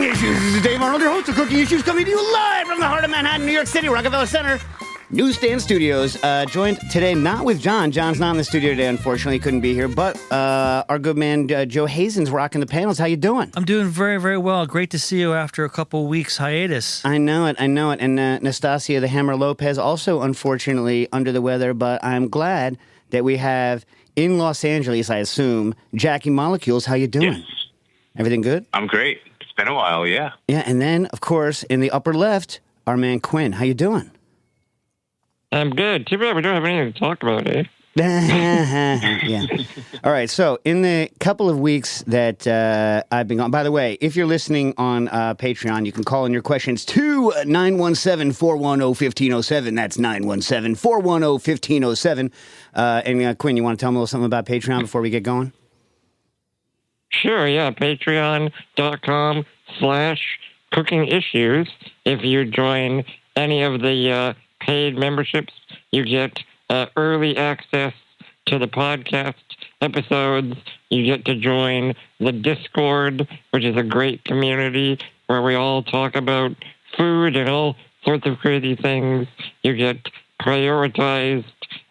Issues. This is Dave Arnold, your host of Cooking Issues, coming to you live from the heart of Manhattan, New York City, Rockefeller Center, Newsstand Studios. Joined today not with John. John's not in the studio today, unfortunately, couldn't be here. But our good man Joe Hazen's rocking the panels. How you doing? I'm doing very, very well. Great to see you after a couple weeks hiatus. I know it. And Nastasia the Hammer Lopez, also unfortunately under the weather. But I'm glad that we have in Los Angeles, I assume, Jackie Molecules. How you doing? Yes. Everything good? I'm great. It's been a while, yeah. Yeah, and then, of course, in the upper left, our man Quinn. How you doing? I'm good. Too bad we don't have anything to talk about, eh? Yeah. All right. So in the couple of weeks that I've been gone, by the way, if you're listening on Patreon, you can call in your questions to 917-410-1507. That's 917-410-1507. And Quinn, you want to tell me a little something about Patreon before we get going? Sure, yeah. Patreon.com/cooking issues. If you join any of the paid memberships, you get early access to the podcast episodes. You get to join the Discord, which is a great community where we all talk about food and all sorts of crazy things. You get prioritized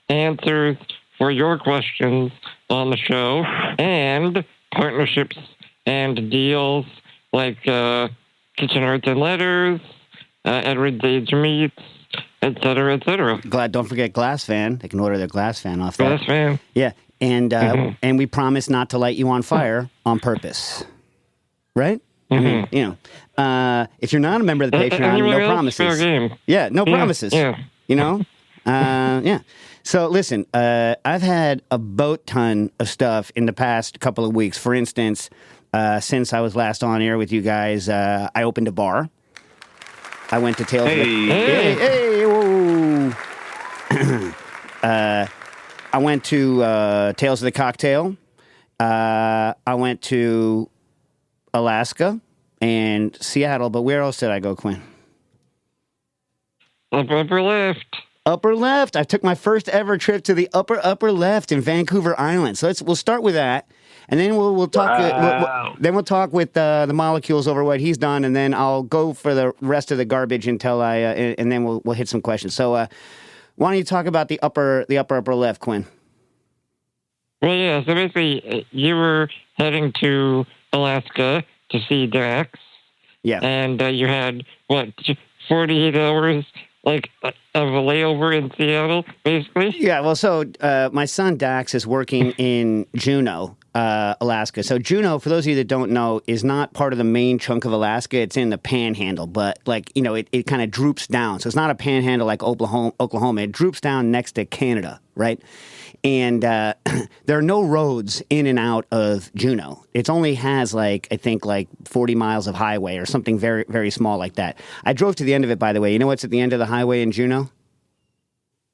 answers for your questions on the show, and partnerships and deals like Kitchen Arts and Letters, Edward's Age Meats, etc., etc. Glad, don't forget Glass Fan. They can order their Glass Fan off that. Glass Fan. Yeah, and and we promise not to light you on fire on purpose, right? Mm-hmm. If you're not a member of the Patreon, no promises. Fair game. Yeah, no promises. Yeah. Yeah. So listen, I've had a boat ton of stuff in the past couple of weeks. For instance, since I was last on air with you guys, I opened a bar. I went to Tales. Hey, whoa. I went to Tales of the Cocktail. I went to Alaska and Seattle. But where else did I go, Quinn? Upper left. Upper left. I took my first ever trip to the upper left in Vancouver Island. So we'll start with that, and then we'll talk. Wow. Then we'll talk with the Molecules over what he's done, and then I'll go for the rest of the garbage until and then we'll hit some questions. So why don't you talk about the upper left, Quinn? Well, yeah. So basically, you were heading to Alaska to see Dax. Yeah. And you had 48 hours. Like of a layover in Seattle, basically? Yeah, well, so my son Dax is working in Juneau, Alaska. So Juneau, for those of you that don't know, is not part of the main chunk of Alaska. It's in the panhandle, but it kind of droops down. So it's not a panhandle like Oklahoma. It droops down next to Canada, right? And there are no roads in and out of Juneau. It only has, I think 40 miles of highway or something very, very small like that. I drove to the end of it, by the way. You know what's at the end of the highway in Juneau?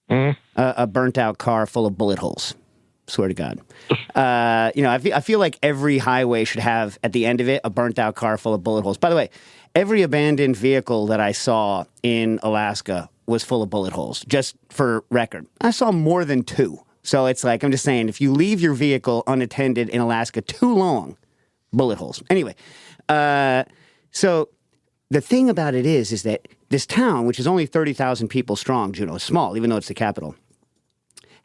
Mm-hmm. A burnt-out car full of bullet holes. Swear to God. I feel like every highway should have, at the end of it, a burnt-out car full of bullet holes. By the way, every abandoned vehicle that I saw in Alaska was full of bullet holes, just for record. I saw more than 2. So it's like, I'm just saying, if you leave your vehicle unattended in Alaska too long, bullet holes. Anyway, so the thing about it is that this town, which is only 30,000 people strong, Juneau, is small, even though it's the capital,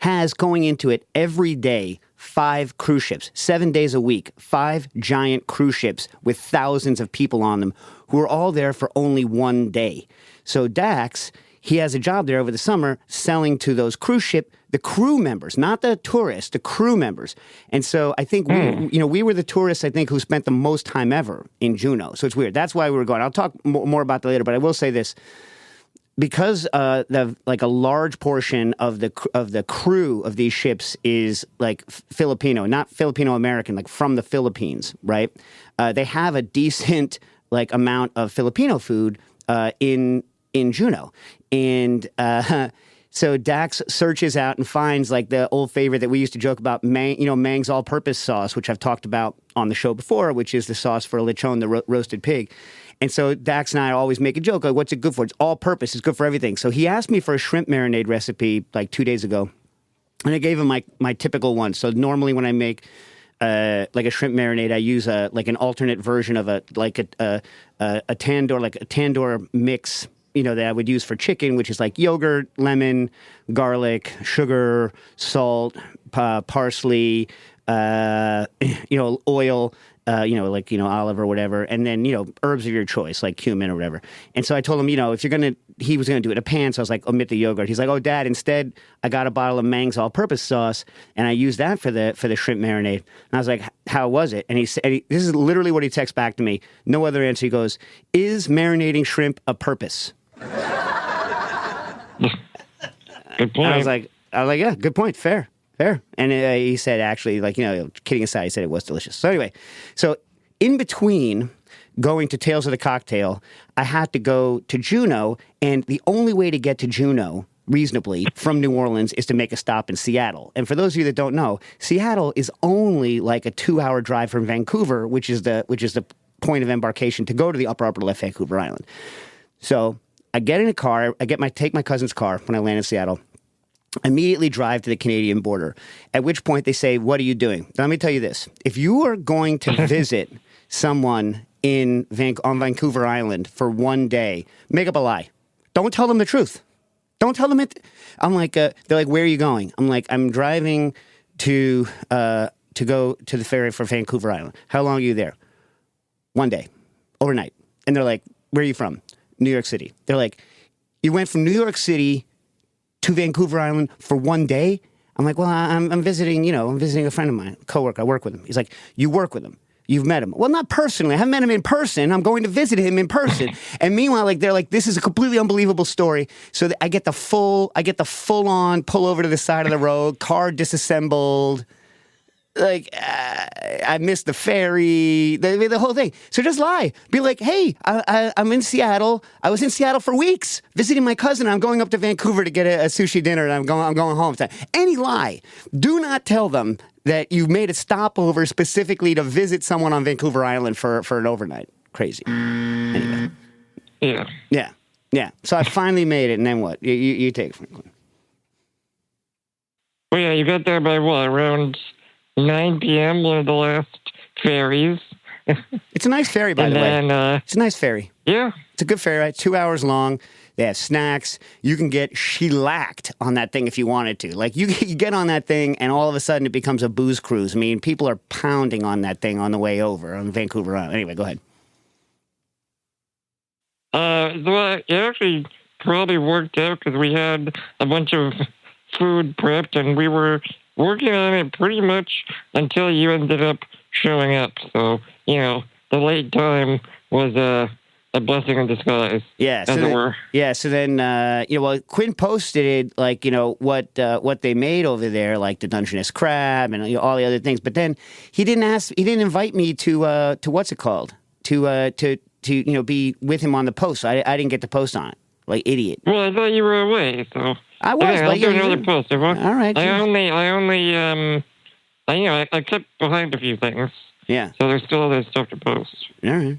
has going into it every day 5 cruise ships, 7 days a week, 5 giant cruise ships with thousands of people on them who are all there for only one day. So Dax, he has a job there over the summer selling to those cruise ship, the crew members, not the tourists, the crew members. And so I think we were the tourists, I think, who spent the most time ever in Juneau. So it's weird. That's why we were going. I'll talk more about that later, but I will say this. Because a large portion of the crew of these ships is Filipino, not Filipino American, from the Philippines, right? They have a decent amount of Filipino food in Juneau, and so Dax searches out and finds the old favorite that we used to joke about, Mang's all-purpose sauce, which I've talked about on the show before, which is the sauce for lechon, the roasted pig. And so Dax and I always make a joke, what's it good for? It's all-purpose. It's good for everything. So he asked me for a shrimp marinade recipe 2 days ago, and I gave him my typical one. So normally when I make like a shrimp marinade, I use like an alternate version of a tandoor mix, that I would use for chicken, which is like yogurt, lemon, garlic, sugar, salt, parsley, oil, olive or whatever, and then, herbs of your choice, like cumin or whatever. And so I told him, if he was going to do it in a pan, so I was like, omit the yogurt. He's like, oh, Dad, instead, I got a bottle of Mang's all-purpose sauce, and I used that for the shrimp marinade. And I was like, how was it? And he said, this is literally what he texts back to me. No other answer. He goes, is marinating shrimp a purpose? Good point. And I was like, yeah, good point. Fair. And he said, actually, kidding aside, he said it was delicious. So anyway, in between going to Tales of the Cocktail, I had to go to Juneau, and the only way to get to Juneau reasonably from New Orleans is to make a stop in Seattle. And for those of you that don't know, Seattle is only like a 2-hour drive from Vancouver, which is the point of embarkation to go to the upper left Vancouver Island. So I get in a car, take my cousin's car when I land in Seattle, immediately drive to the Canadian border, at which point they say, what are you doing? Now, let me tell you this. If you are going to visit someone on Vancouver Island for one day, make up a lie. Don't tell them the truth. Don't tell them it. I'm like, they're like, where are you going? I'm like, I'm driving to go to the ferry for Vancouver Island. How long are you there? One day, overnight. And they're like, where are you from? New York City. They're like, you went from New York City to Vancouver Island for one day? I'm like, well, I'm visiting a friend of mine, a coworker. I work with him. He's like, you work with him. You've met him. Well, not personally. I haven't met him in person. I'm going to visit him in person. And meanwhile, they're like, this is a completely unbelievable story. So I get the full on pull over to the side of the road, car disassembled. I missed the ferry, the whole thing. So just lie. Be like, hey, I'm in Seattle. I was in Seattle for weeks visiting my cousin. I'm going up to Vancouver to get a sushi dinner, and I'm going home. Any lie. Do not tell them that you made a stopover specifically to visit someone on Vancouver Island for an overnight. Crazy. Anyway. Yeah. So I finally made it, and then what? You take it, Franklin. Well, yeah, you got there by what? Around 9 p.m., one of the last ferries. It's a nice ferry, by the way. It's a nice ferry. Yeah. It's a good ferry ride, 2 hours long. They have snacks. You can get shellacked on that thing if you wanted to. You get on that thing, and all of a sudden it becomes a booze cruise. I mean, people are pounding on that thing on the way over on Vancouver Island. Anyway, go ahead. Well, it actually probably worked out because we had a bunch of food prepped, and we were working on it pretty much until you ended up showing up. So, the late time was a blessing in disguise. Yeah, as it were. Yeah, so then, Quinn posted what they made over there, like the Dungeness crab and all the other things. But then he didn't invite me to what's it called? To be with him on the post. So I didn't get to post on it. Like idiot. Well, I thought you were away, so I was. Okay, I'll do another post. All right. I kept behind a few things. Yeah. So there's still other stuff to post. All right.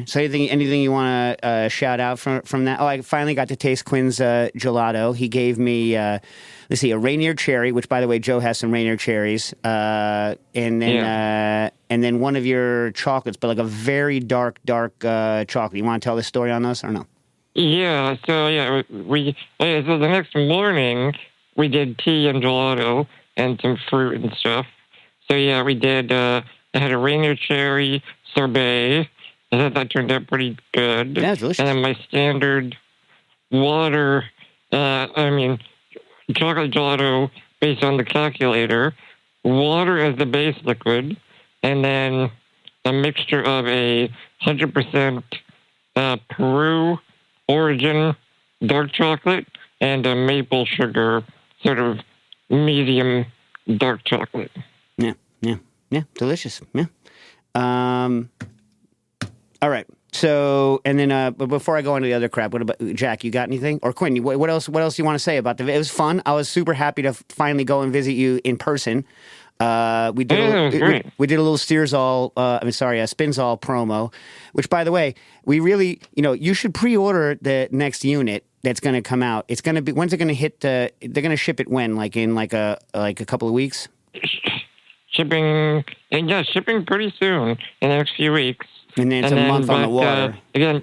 So anything you want to shout out from that? Oh, I finally got to taste Quinn's gelato. He gave me, a Rainier cherry, which, by the way, Joe has some Rainier cherries, and then one of your chocolates, but like a very dark chocolate. You want to tell the story on those or no? Yeah. So so the next morning we did tea and gelato and some fruit and stuff. So yeah, we did. I had a Rainier cherry sorbet. I thought that turned out pretty good. Yeah, delicious. And then my standard chocolate gelato based on the calculator, water as the base liquid, and then a mixture of a 100% Peru origin dark chocolate and a maple sugar sort of medium dark chocolate. Yeah, delicious. Yeah. All right. So, and then, but before I go into the other crap, what about Jack? You got anything? Or Quinn? What else? What else do you want to say about it was fun. I was super happy to finally go and visit you in person. We did a little Spinzall promo, which, by the way, we really, you should pre-order the next unit that's going to come out. It's going to be, when's it going to hit? They're going to ship it when? Like in a couple of weeks? shipping, and yeah, shipping pretty soon in the next few weeks. And then it's a month on the water. Again,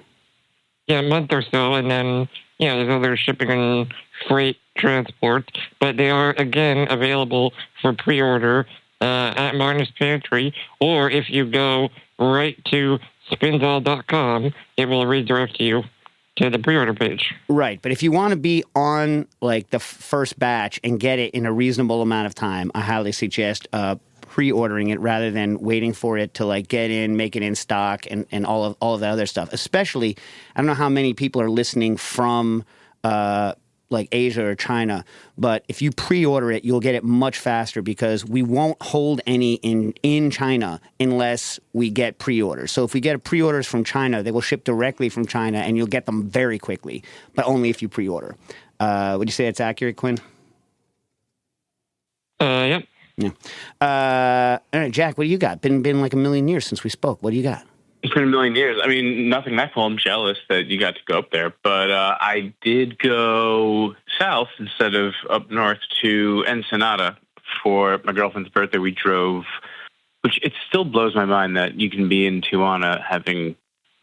yeah, a month or so, and then, there's other shipping and freight transport, but they are, again, available for pre-order at Martin's Pantry, or if you go right to spinzall.com, it will redirect you to the pre-order page. Right, but if you want to be on like the first batch and get it in a reasonable amount of time, I highly suggest pre-ordering it rather than waiting for it to like get in, make it in stock, and all of that other stuff. Especially, I don't know how many people are listening from like Asia or China, but if you pre-order it, you'll get it much faster because we won't hold any in China unless we get pre-orders. So if we get pre-orders from China, they will ship directly from China, and you'll get them very quickly, but only if you pre-order. Would you say that's accurate, Quinn? Yep. Yeah. All right, Jack, what do you got? Been like a million years since we spoke. What do you got? It's been a million years. I mean, nothing that cool. I'm jealous that you got to go up there. But I did go south instead of up north to Ensenada for my girlfriend's birthday. We drove, which it still blows my mind that you can be in Tijuana having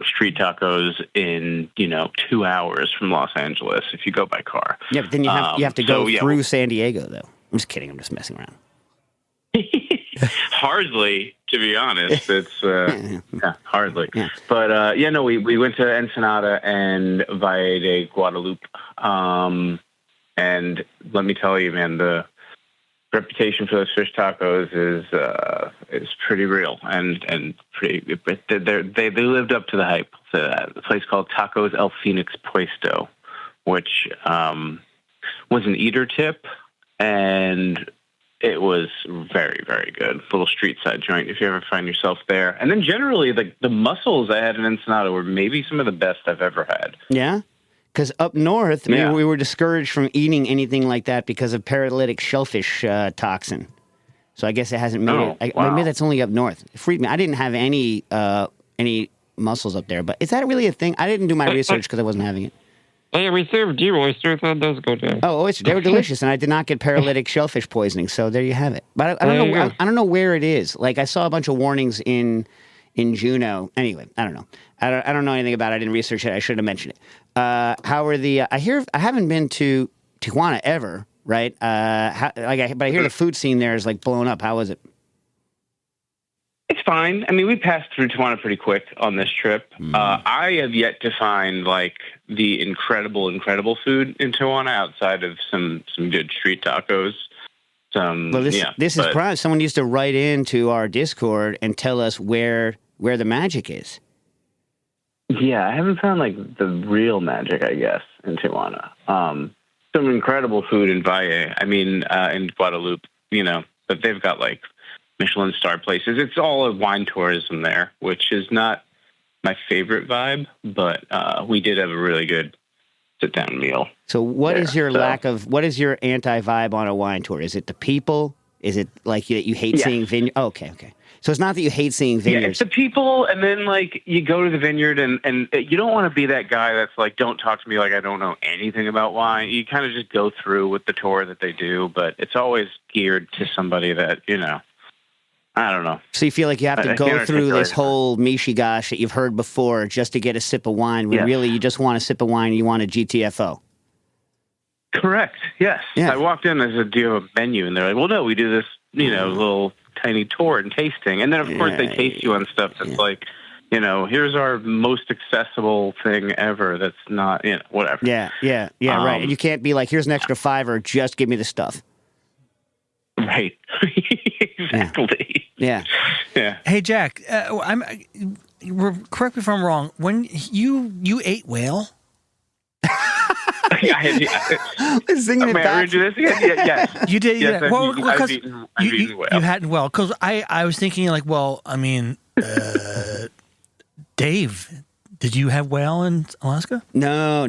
street tacos in, 2 hours from Los Angeles if you go by car. Yeah, but then you have to go through San Diego, though. I'm just kidding. I'm just messing around. Hardly, to be honest. It's hardly. Yeah. But we went to Ensenada and Valle de Guadalupe. And let me tell you, man, the reputation for those fish tacos is pretty real and pretty. They lived up to the hype. It's a place called Tacos El Phoenix Puesto, which was an eater tip, and it was very, very good. Little street side joint if you ever find yourself there. And then generally, the mussels I had in Ensenada were maybe some of the best I've ever had. Yeah? Because up north, we were discouraged from eating anything like that because of paralytic shellfish toxin. So I guess it hasn't made it. Wow. Maybe that's only up north. It freaked me. I didn't have any mussels up there. But is that really a thing? I didn't do my research because I wasn't having it. Oh, yeah, we served you oysters. How'd those go down? Oh, oysters. They were delicious, and I did not get paralytic shellfish poisoning. So there you have it. But I don't know. I don't know where it is. Like I saw a bunch of warnings in Juneau. Anyway, I don't know. I don't know anything about it. I didn't research it. I should have mentioned it. How are the? I haven't been to Tijuana ever. Right. But I hear the food scene there is like blown up. How was it? It's fine. I mean, we passed through Tijuana pretty quick on this trip. I have yet to find like the incredible food in Tijuana outside of some good street tacos. This is prime. Someone used to write into our Discord and tell us where the magic is. Yeah, I haven't found like the real magic, I guess, in Tijuana. Some incredible food in Valle. I mean, in Guadalupe, but they've got like Michelin star places. It's all wine tourism there, which is not my favorite vibe, but we did have a really good sit-down meal. So what is your anti-vibe on a wine tour? Is it the people? Is it like that you hate seeing vineyards? Oh, okay. So it's not that you hate seeing vineyards. Yeah, it's the people, and then like you go to the vineyard, and you don't want to be that guy that's like, don't talk to me like I don't know anything about wine. You kind of just go through with the tour that they do, but it's always geared to somebody that, I don't know. So you feel like you have to go through this whole mishigash that you've heard before just to get a sip of wine, when really you just want a sip of wine and you want a GTFO. Correct. Yes. Yeah. I walked in as do you have a menu? And they're like, well, no, we do this, little tiny tour and tasting. And then, of course, they taste you on stuff that's like, here's our most accessible thing ever that's not, whatever. Yeah, right. And you can't be like, here's an extra $5, just give me the stuff. Right. Exactly. Yeah. Hey, Jack, correct me if I'm wrong. When you ate whale? Singing it back. Yes. You did. Yes, yeah. Well, because I've eaten whale. You hadn't well, because I was thinking like, well, I mean, Dave, did you have whale in Alaska? No.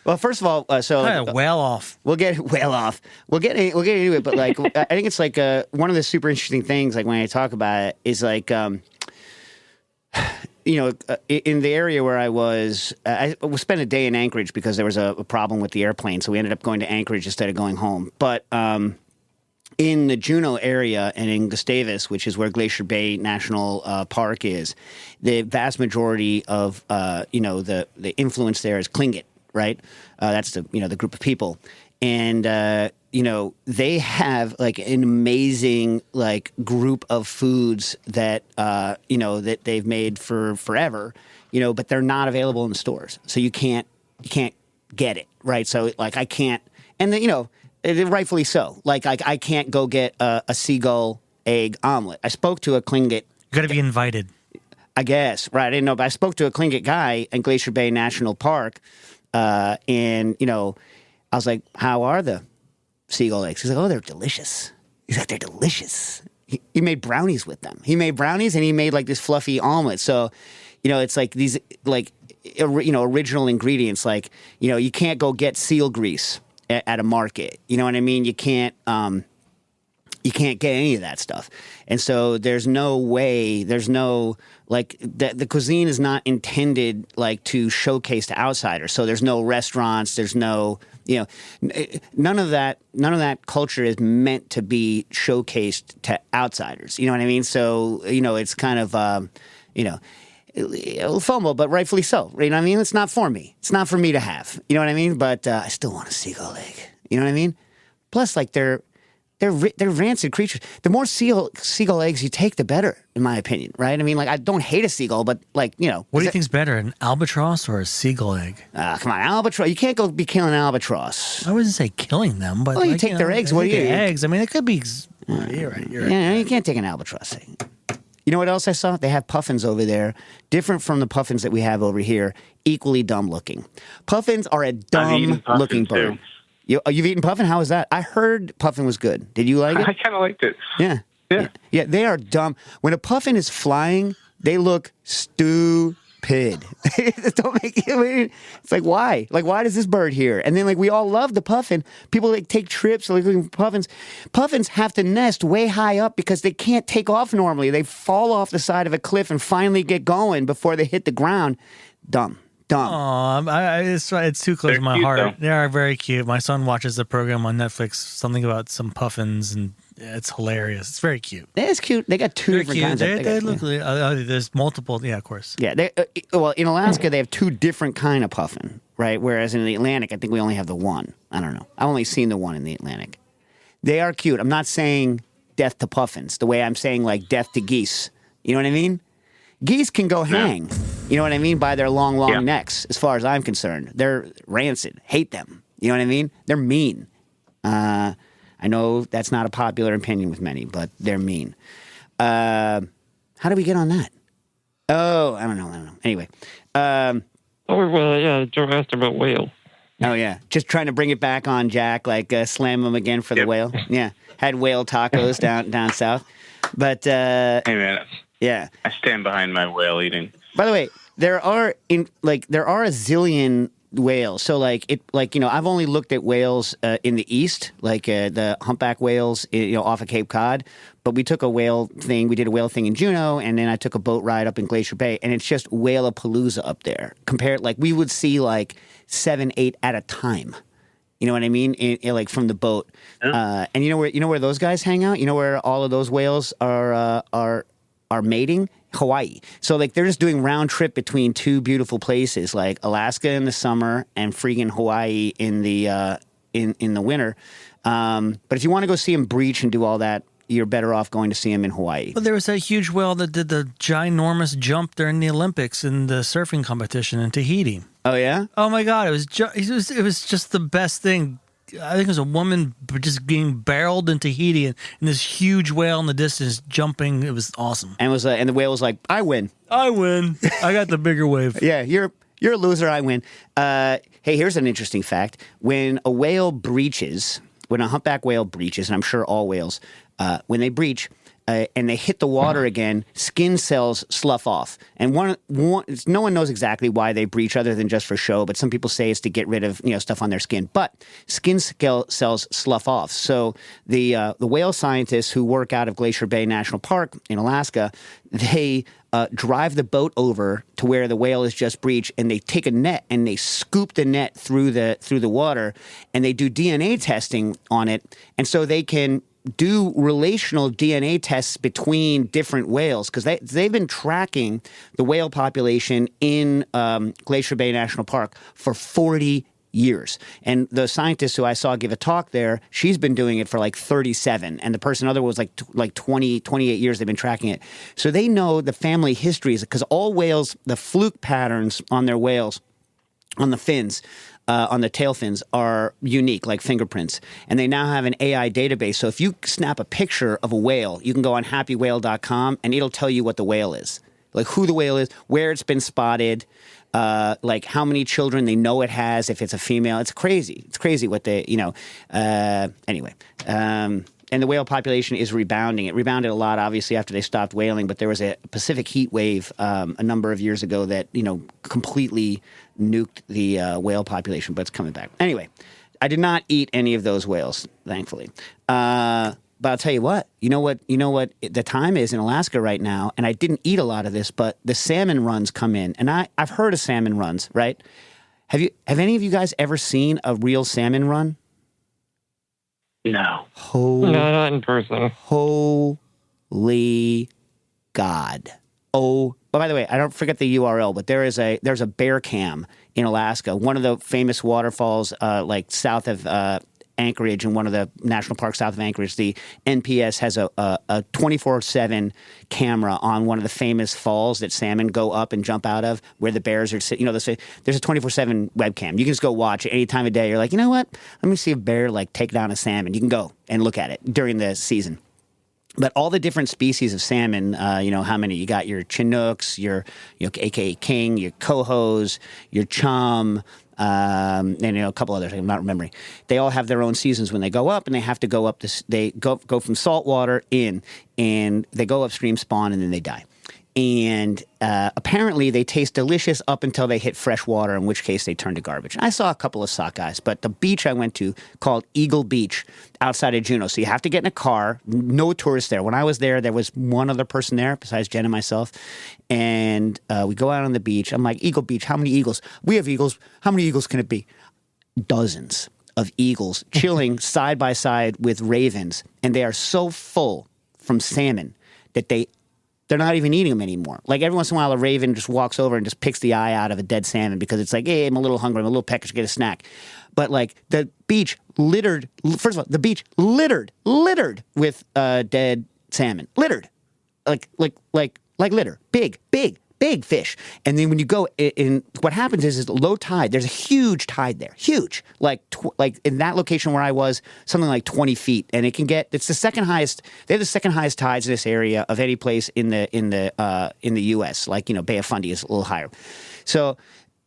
Well, first of all, whale off. We'll get whale off. We'll get into it, but like I think it's like one of the super interesting things. Like when I talk about it, is like in the area where I spent a day in Anchorage because there was a problem with the airplane, so we ended up going to Anchorage instead of going home. But in the Juneau area and in Gustavus, which is where Glacier Bay National Park is, the vast majority of the influence there is Tlingit, right? That's the group of people, and they have like an amazing like group of foods that that they've made for forever, but they're not available in the stores, so you can't get it, right? So like I can't, and rightfully so. Like I can't go get a seagull egg omelet. I spoke to a Tlingit. You got to be invited. I guess, right? I didn't know, but I spoke to a Tlingit guy in Glacier Bay National Park, and I was like, "How are the seagull eggs?" He's like, "Oh, they're delicious." He's like, "They're delicious." He made brownies with them. He made brownies and he made like this fluffy omelet. So, it's like these like original ingredients. Like you can't go get seal grease at a market. You know what I mean? You can't get any of that stuff. And so there's no way, there's no, like, the cuisine is not intended, like, to showcase to outsiders. So there's no restaurants, there's no, none of that culture is meant to be showcased to outsiders. You know what I mean? So, it's kind of, FOMO, but rightfully so. You know what I mean? It's not for me. It's not for me to have. You know what I mean? But I still want a seagull egg. You know what I mean? Plus, like, they're rancid creatures. The more seagull eggs you take, the better, in my opinion, right? I mean, like, I don't hate a seagull, but, like, What do you think's better, an albatross or a seagull egg? Come on, albatross. You can't go be killing an albatross. I wouldn't say killing them, but... Well, you take their eggs. What do you... Eggs. I mean, it could be... You're right. Yeah, you can't take an albatross egg. You know what else I saw? They have puffins over there, different from the puffins that we have over here, equally dumb looking. Puffins are a dumb looking bird. You've eaten puffin? How was that? I heard puffin was good. Did you like it? I kind of liked it. Yeah. Yeah, they are dumb. When a puffin is flying, they look stupid. Don't make it. I mean, it's like, why? Like, why does this bird here? And then, like, we all love the puffin. People like take trips like looking for puffins. Puffins have to nest way high up because they can't take off normally. They fall off the side of a cliff and finally get going before they hit the ground. Dumb. It's too close to my heart. Though. They are very cute. My son watches the program on Netflix, something about some puffins, and it's hilarious. It's very cute. It's cute. They got two different kinds. They look. There's multiple. Yeah, of course. Yeah. Well, in Alaska, they have two different kind of puffin, right? Whereas in the Atlantic, I think we only have the one. I don't know. I've only seen the one in the Atlantic. They are cute. I'm not saying death to puffins the way I'm saying like death to geese. You know what I mean? Geese can go hang, you know what I mean, by their long necks, as far as I'm concerned. They're rancid. Hate them. You know what I mean? They're mean. I know that's not a popular opinion with many, but they're mean. How do we get on that? Oh, I don't know. Anyway. Joe asked about whale. Oh, yeah. Just trying to bring it back on Jack, like slam him again for the whale. Yeah. Had whale tacos down south. But, hey, man. Yeah, I stand behind my whale eating. By the way, there are a zillion whales. So I've only looked at whales in the east, like the humpback whales, off of Cape Cod. But we took a whale thing. We did a whale thing in Juneau, and then I took a boat ride up in Glacier Bay, and it's just whale-a-palooza up there. We would see like 7, 8 at a time. You know what I mean? Like from the boat. Yeah. And you know where those guys hang out? You know where all of those whales are mating? Hawaii. So like they're just doing round trip between two beautiful places, like Alaska in the summer and freaking Hawaii in the winter. But if you want to go see them breach and do all that, you're better off going to see them in Hawaii. Well, there was that huge whale that did the ginormous jump during the Olympics in the surfing competition in Tahiti. Oh yeah? Oh my God! It was just the best thing. I think it was a woman just being barreled in Tahiti and this huge whale in the distance jumping. It was awesome. And the whale was like, "I win. I got the bigger wave." Yeah, you're a loser. I win. Hey, here's an interesting fact: when a humpback whale breaches, and I'm sure all whales, when they breach and they hit the water again, skin cells slough off. And no one knows exactly why they breach other than just for show, but some people say it's to get rid of stuff on their skin. But skin cells slough off. So the whale scientists who work out of Glacier Bay National Park in Alaska, they drive the boat over to where the whale is just breached, and they take a net and they scoop the net through the water, and they do DNA testing on it, and so they can do relational DNA tests between different whales because they've been tracking the whale population in Glacier Bay National Park for 40 years. And the scientist who I saw give a talk there, she's been doing it for like 37. And the person other was like 20, 28 years they've been tracking it. So they know the family histories because all whales, the fluke patterns on their whales, on the fins, on the tail fins are unique, like fingerprints. And they now have an AI database. So if you snap a picture of a whale, you can go on happywhale.com and it'll tell you what the whale is. Like who the whale is, where it's been spotted, like how many children they know it has, if it's a female. It's crazy. It's crazy what they, anyway. And the whale population is rebounding. It rebounded a lot, obviously, after they stopped whaling. But there was a Pacific heat wave a number of years ago that, completely nuked the whale population. But it's coming back. Anyway, I did not eat any of those whales, thankfully. But I'll tell you what. You know what the time is in Alaska right now. And I didn't eat a lot of this, but the salmon runs come in. And I've heard of salmon runs, right? Have any of you guys ever seen a real salmon run? No. No, not in person. Holy God. Oh, but by the way, I don't forget the URL, but there's a bear cam in Alaska, one of the famous waterfalls like south of Anchorage in one of the national parks south of Anchorage. The NPS has a 24/7 camera on one of the famous falls that salmon go up and jump out of where the bears are sitting. There's a 24/7 webcam. You can just go watch it any time of day. You're like, you know what? Let me see a bear like take down a salmon. You can go and look at it during the season. But all the different species of salmon, how many? You got your Chinooks, your AKA king, your cohos, your chum, and a couple others I'm not remembering. They all have their own seasons when they go up, and they have to go up this. They go from saltwater in, and they go upstream, spawn, and then they die. And apparently they taste delicious up until they hit fresh water, in which case they turn to garbage. I saw a couple of sockeyes, but the beach I went to called Eagle Beach outside of Juneau. So you have to get in a car. No tourists there. When I was there was one other person there besides Jen and myself. And we go out on the beach. I'm like, Eagle Beach, how many eagles? We have eagles. How many eagles can it be? Dozens of eagles chilling side by side with ravens. And they are so full from salmon that they're not even eating them anymore. Like every once in a while, a raven just walks over and just picks the eye out of a dead salmon because it's like, hey, I'm a little hungry, I'm a little peckish, get a snack. But like the beach littered. First of all, the beach littered with dead salmon. Littered, like litter. Big fish. And then when you go in, what happens is low tide. There's a huge tide there, huge. Like in that location where I was, something like 20 feet, and it's the second highest. They have the second highest tides in this area of any place in the U.S. Like Bay of Fundy is a little higher. So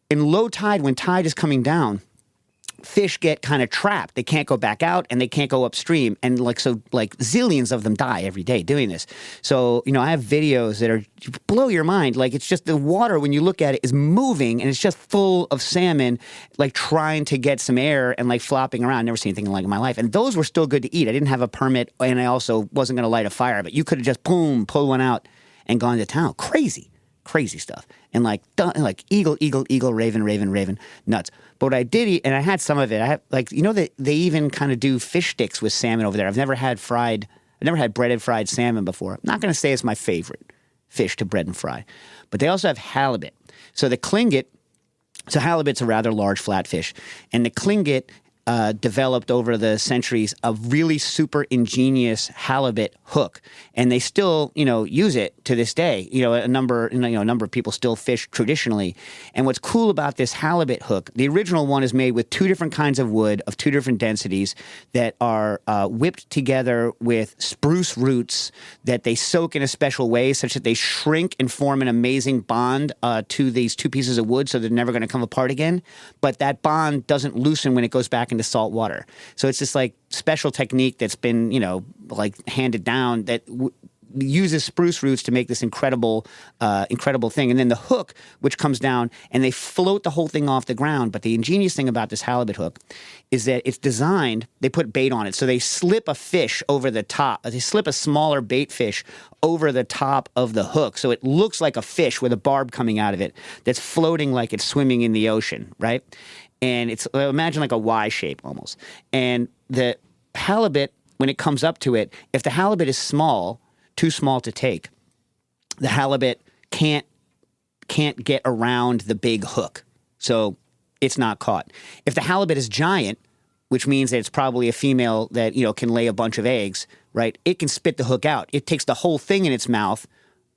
in low tide, when tide is coming down, fish get kind of trapped. They can't go back out and they can't go upstream. And zillions of them die every day doing this. So, I have videos that are blow your mind. Like it's just the water, when you look at it, is moving and it's just full of salmon, like trying to get some air and like flopping around. Never seen anything like it in my life. And those were still good to eat. I didn't have a permit and I also wasn't going to light a fire, but you could have just pulled one out and gone to town. Crazy stuff. And like eagle, raven, nuts. But what I did eat, and I had some of it, I have that they even kind of do fish sticks with salmon over there. I've never had breaded fried salmon before. I'm not going to say it's my favorite fish to bread and fry. But they also have halibut. So the Tlingit, halibut's a rather large flat fish. And the Tlingit developed over the centuries a really super ingenious halibut hook, and they still, use it to this day. A number of people still fish traditionally. And what's cool about this halibut hook, the original one is made with two different kinds of wood of two different densities that are whipped together with spruce roots that they soak in a special way such that they shrink and form an amazing bond to these two pieces of wood, so they're never going to come apart again. But that bond doesn't loosen when it goes back into salt water. So it's this like special technique that's been, handed down that uses spruce roots to make this incredible thing. And then the hook, which comes down, and they float the whole thing off the ground. But the ingenious thing about this halibut hook is that it's designed, they put bait on it. So they slip a fish over the top. They slip a smaller bait fish over the top of the hook. So it looks like a fish with a barb coming out of it that's floating like it's swimming in the ocean, right? And it's, imagine like a Y shape almost. And the halibut when it comes up to it, if the halibut is small, too small to take, the halibut can't get around the big hook. So it's not caught. If the halibut is giant, which means that it's probably a female that, can lay a bunch of eggs, right? It can spit the hook out. It takes the whole thing in its mouth,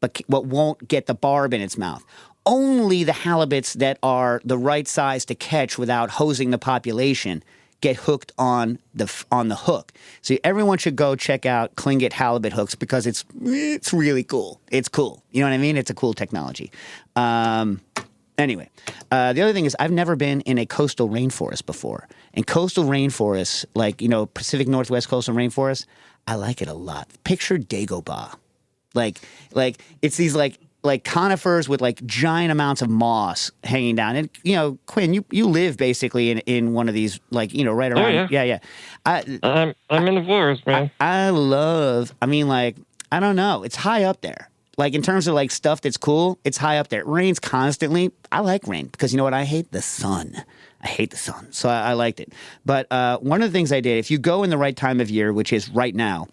but won't get the barb in its mouth. Only the halibuts that are the right size to catch without hosing the population get hooked on the hook. So everyone should go check out Klingit halibut hooks because it's really cool. It's cool. You know what I mean? It's a cool technology. Anyway, the other thing is I've never been in a coastal rainforest before. And coastal rainforests, like, Pacific Northwest coastal rainforest, I like it a lot. Picture Dagobah. Like it's these like conifers with like giant amounts of moss hanging down. And, Quinn, you live basically in one of these, like, right around. Oh, yeah. I'm in the forest, man. I don't know. It's high up there. Like, in terms of, like, stuff that's cool, it's high up there. It rains constantly. I like rain because, you know what I hate? The sun. I hate the sun. So I liked it. But one of the things I did, if you go in the right time of year, which is right now,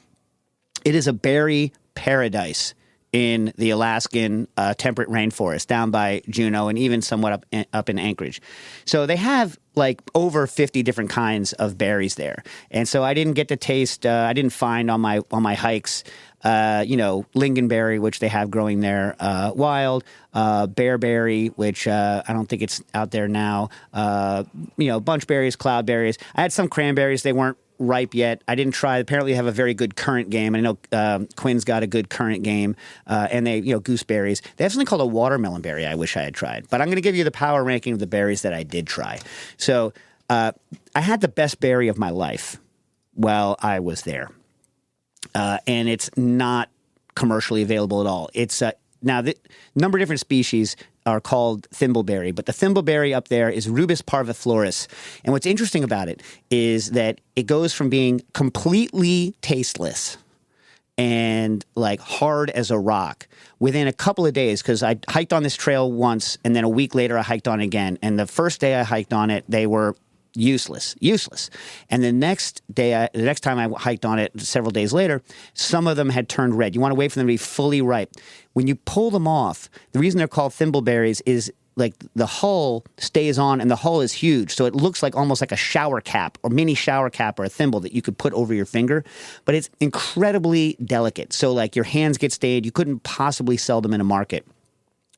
it is a berry paradise in the Alaskan temperate rainforest down by Juneau and even somewhat up in Anchorage. So they have like over 50 different kinds of berries there. And so I didn't get to taste, I didn't find on my hikes, lingonberry, which they have growing there wild, bearberry, which I don't think it's out there now, bunchberries, cloudberries. I had some cranberries. They weren't ripe yet. I didn't try. Apparently, they have a very good currant game. I know Quinn's got a good currant game, and they, gooseberries. They have something called a watermelon berry. I wish I had tried, but I'm going to give you the power ranking of the berries that I did try. So I had the best berry of my life while I was there, and it's not commercially available at all. It's now the number of different species are called thimbleberry, but the thimbleberry up there is Rubus parviflorus. And what's interesting about it is that it goes from being completely tasteless and like hard as a rock within a couple of days, because I hiked on this trail once and then a week later I hiked on again. And the first day I hiked on it, they were useless. And the next time I hiked on it several days later, some of them had turned red. You want to wait for them to be fully ripe. When you pull them off, the reason they're called thimbleberries is like the hull stays on and the hull is huge. So it looks like almost like a shower cap or mini shower cap or a thimble that you could put over your finger, but it's incredibly delicate. So like your hands get stained. You couldn't possibly sell them in a market.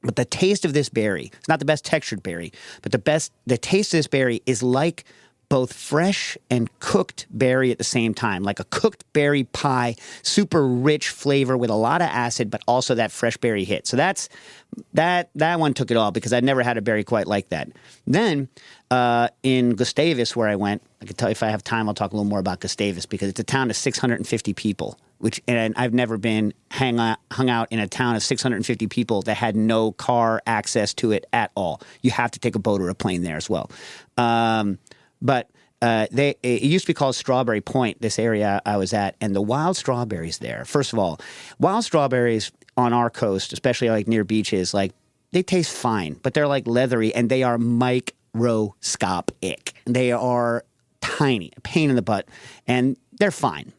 But the taste of this berry, it's not the best textured berry, but the taste of this berry is like both fresh and cooked berry at the same time, like a cooked berry pie, super rich flavor with a lot of acid, but also that fresh berry hit. So that one took it all because I'd never had a berry quite like that. Then in Gustavus, where I went, I could tell you if I have time, I'll talk a little more about Gustavus because it's a town of 650 people. And I've never been hung out in a town of 650 people that had no car access to it at all. You have to take a boat or a plane there as well. But it used to be called Strawberry Point, this area I was at, and the wild strawberries there. First of all, wild strawberries on our coast, especially like near beaches, like they taste fine, but they're like leathery and they are microscopic. They are tiny, a pain in the butt, and they're fine.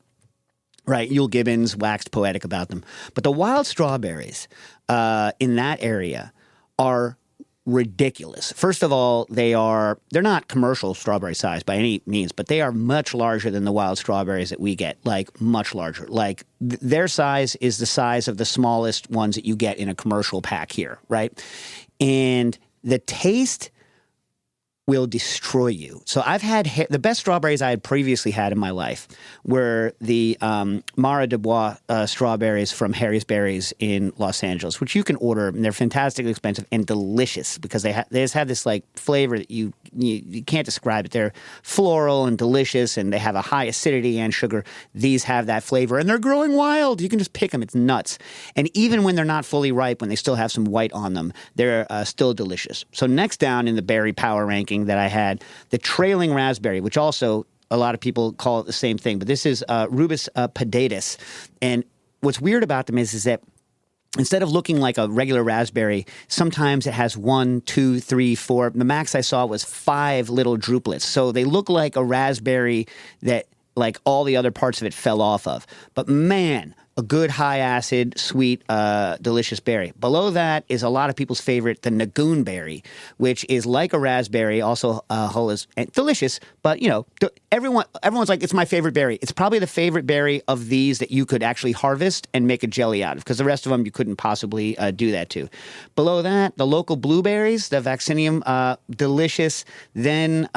Right, Yule Gibbons waxed poetic about them. But the wild strawberries in that area are ridiculous. First of all, they're not commercial strawberry size by any means, but they are much larger than the wild strawberries that we get, like much larger. Like their size is the size of the smallest ones that you get in a commercial pack here, right? And the taste will destroy you. So I've had the best strawberries I had previously had in my life were the Mara de Bois strawberries from Harry's Berries in Los Angeles, which you can order, and they're fantastically expensive and delicious because they just have this like flavor that you can't describe it. They're floral and delicious, and they have a high acidity and sugar. These have that flavor, and they're growing wild. You can just pick them. It's nuts. And even when they're not fully ripe, when they still have some white on them, they're still delicious. So next down in the berry power ranking that I had, the trailing raspberry, which also a lot of people call it the same thing, but this is Rubus pedatus. And what's weird about them is that instead of looking like a regular raspberry, sometimes it has 1, 2, 3, 4. The max I saw was 5 little drupelets. So they look like a raspberry that like all the other parts of it fell off of. But man, a good high acid, sweet, delicious berry. Below that is a lot of people's favorite, the Nagoon berry, which is like a raspberry, also delicious. But everyone's like, it's my favorite berry. It's probably the favorite berry of these that you could actually harvest and make a jelly out of, because the rest of them you couldn't possibly do that to. Below that, the local blueberries, the Vaccinium, delicious. Then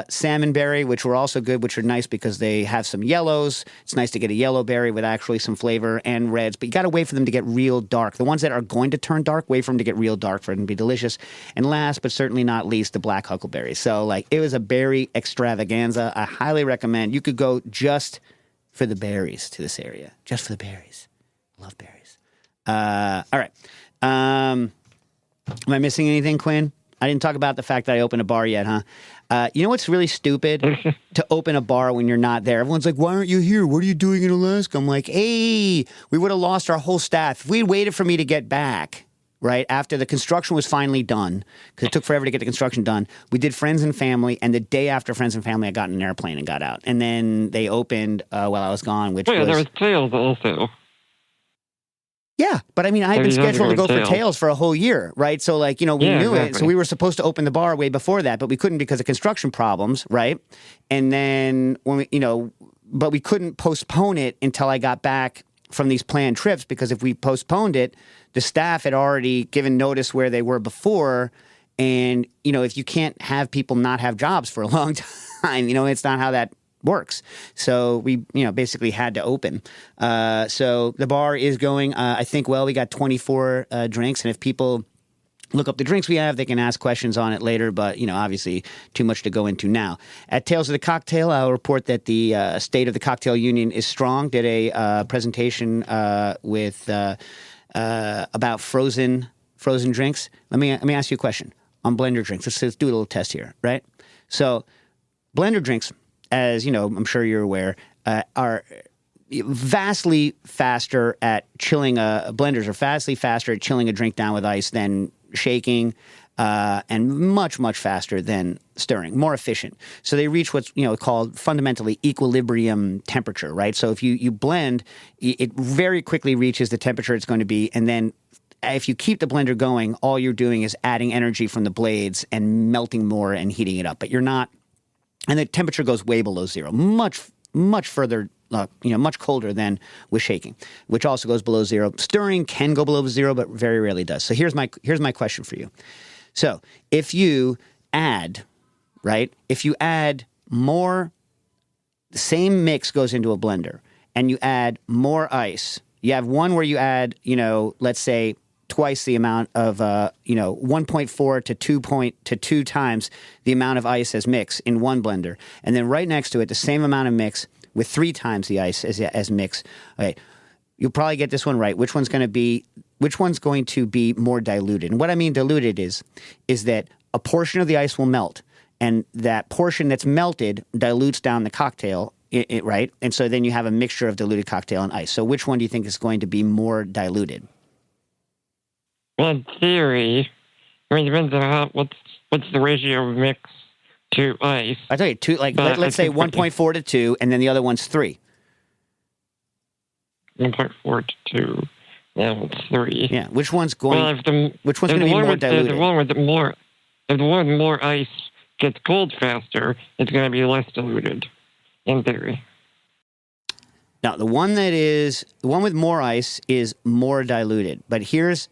salmon berry, which were also good, which are nice because they have some yellows. It's nice to get a yellow berry with actually some flavor, and reds, but you got to wait for them to get real dark. The ones that are going to turn dark, wait for them to get real dark for them to be delicious. And last, but certainly not least, the black huckleberry. So, like, it was a berry extravaganza. I highly recommend. You could go just for the berries to this area. Just for the berries. Love berries. All right. Am I missing anything, Quinn? I didn't talk about the fact that I opened a bar yet, huh? You know what's really stupid? To open a bar when you're not there. Everyone's like, why aren't you here? What are you doing in Alaska? I'm like, hey, we would have lost our whole staff. If we had waited for me to get back, right, after the construction was finally done, because it took forever to get the construction done, we did Friends and Family, and the day after Friends and Family, I got in an airplane and got out. And then they opened while I was gone, which was... there was Tails also. Yeah, but I mean, I had been scheduled to go for Tails for a whole year, right? So, like, we knew it. So we were supposed to open the bar way before that, but we couldn't because of construction problems, right? And then when we, but we couldn't postpone it until I got back from these planned trips, because if we postponed it, the staff had already given notice where they were before. And, if you can't have people not have jobs for a long time, it's not how that works. So we, basically had to open. So the bar is going, I think, we got 24 drinks. And if people look up the drinks we have, they can ask questions on it later. But, obviously too much to go into now. At Tales of the Cocktail, I'll report that the State of the Cocktail Union is strong. Did a presentation with about frozen drinks. Let me ask you a question on blender drinks. Let's do a little test here, right? So blender drinks, as I'm sure you're aware, are vastly faster at chilling. Blenders are vastly faster at chilling a drink down with ice than shaking, and much, much faster than stirring, more efficient. So they reach what's called fundamentally equilibrium temperature, right? So if you blend, it very quickly reaches the temperature it's going to be, and then if you keep the blender going, all you're doing is adding energy from the blades and melting more and heating it up, but you're not. And the temperature goes way below zero, much, much further, much colder than with shaking, which also goes below zero. Stirring can go below zero, but very rarely does. So here's my question for you. So if you add more, the same mix goes into a blender, and you add more ice. You have one where you add, let's say, twice the amount of, 1.4 to 2 times the amount of ice as mix in one blender. And then right next to it, the same amount of mix with 3 times the ice as mix. Okay, you'll probably get this one right. Which one's going to be more diluted? And what I mean diluted is that a portion of the ice will melt, and that portion that's melted dilutes down the cocktail, right? And so then you have a mixture of diluted cocktail and ice. So which one do you think is going to be more diluted? Well, in theory, it depends on what's the ratio of mix to ice. I tell you, let's say 1.4 to 2, and then the other one's 3. 1.4 to 2, now it's 3. Yeah, which one's going to be more diluted? If the one with more ice gets cold faster, it's going to be less diluted, in theory. Now, the one with more ice is more diluted, but here's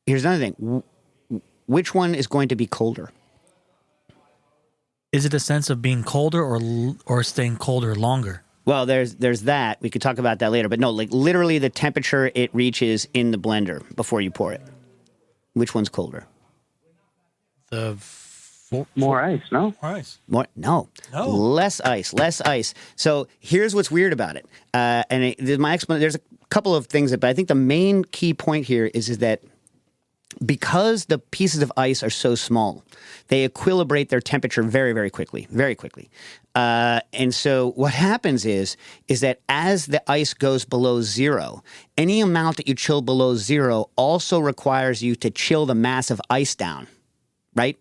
another thing. Which one is going to be colder? Is it a sense of being colder or staying colder longer? Well, there's that. We could talk about that later. But no, like literally the temperature it reaches in the blender before you pour it. Which one's colder? More ice, no? More ice. No. Less ice. So here's what's weird about it. My explanation. There's a couple of things, but I think the main key point here is that because the pieces of ice are so small, they equilibrate their temperature very, very quickly, very quickly. And so what happens is that as the ice goes below zero, any amount that you chill below zero also requires you to chill the mass of ice down, right?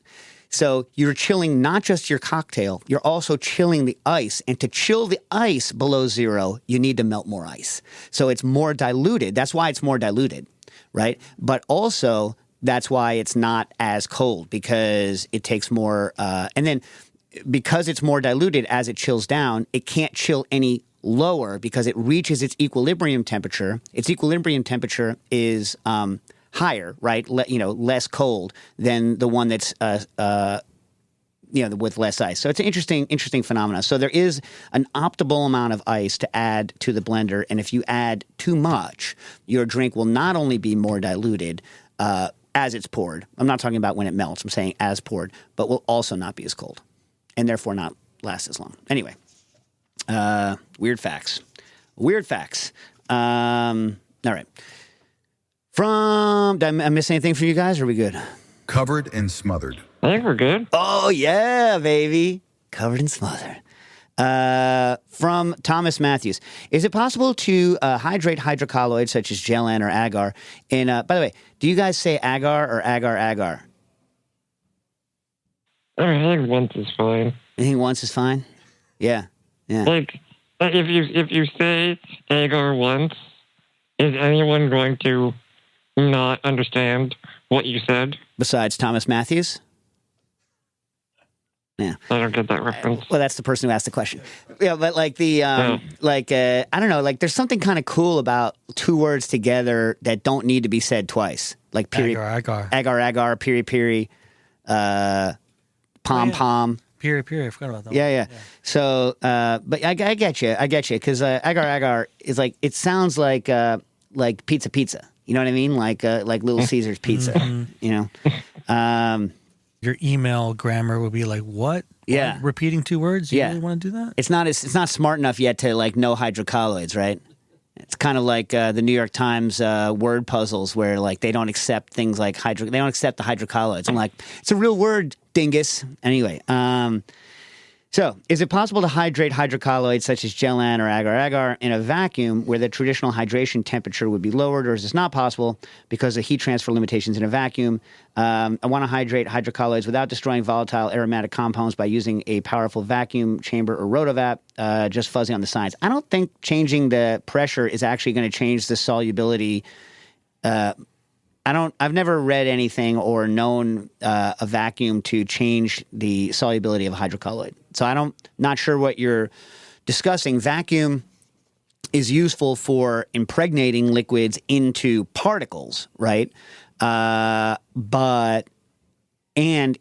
So you're chilling not just your cocktail, you're also chilling the ice. And to chill the ice below zero, you need to melt more ice. So it's more diluted. That's why it's more diluted, right? But also that's why it's not as cold, because it takes more. And then because it's more diluted as it chills down, it can't chill any lower because it reaches its equilibrium temperature. Its equilibrium temperature is higher, right? Less cold than the one that's with less ice. So it's an interesting phenomenon. So there is an optimal amount of ice to add to the blender, and if you add too much, your drink will not only be more diluted as it's poured. I'm not talking about when it melts. I'm saying as poured, but will also not be as cold, and therefore not last as long. Anyway, weird facts. All right. Did I miss anything for you guys? Or are we good? Covered and smothered. I think we're good. Oh, yeah, baby. Covered and smothered. From Thomas Matthews. Is it possible to hydrate hydrocolloids such as Gellan or agar? And by the way, do you guys say agar or agar? I think once is fine. You think once is fine? Yeah. Like, if you say agar once, is anyone going to not understand what you said? Besides Thomas Matthews? Yeah. I don't get that reference. Well, that's the person who asked the question. Yeah, but like I don't know, like there's something kind of cool about two words together that don't need to be said twice. Like period. Agar, piri, pom. Piri, I forgot about that. Yeah. So, but I get you, because agar is like, it sounds like pizza. You know what I mean? Like Little Caesar's pizza. Your email grammar would be like, what? Yeah. What? Repeating two words? You really want to do that? It's not smart enough yet to like know hydrocolloids, right? It's kind of like the New York Times word puzzles where like they don't accept things like they don't accept the hydrocolloids. I'm like, it's a real word, dingus. Anyway, so is it possible to hydrate hydrocolloids such as Gellan or agar in a vacuum where the traditional hydration temperature would be lowered, or is this not possible because of heat transfer limitations in a vacuum? I want to hydrate hydrocolloids without destroying volatile aromatic compounds by using a powerful vacuum chamber or rotovap. Just fuzzy on the science. I don't think changing the pressure is actually going to change the solubility. I've never read anything or known a vacuum to change the solubility of a hydrocolloid. So not sure what you're discussing. Vacuum is useful for impregnating liquids into particles, right? And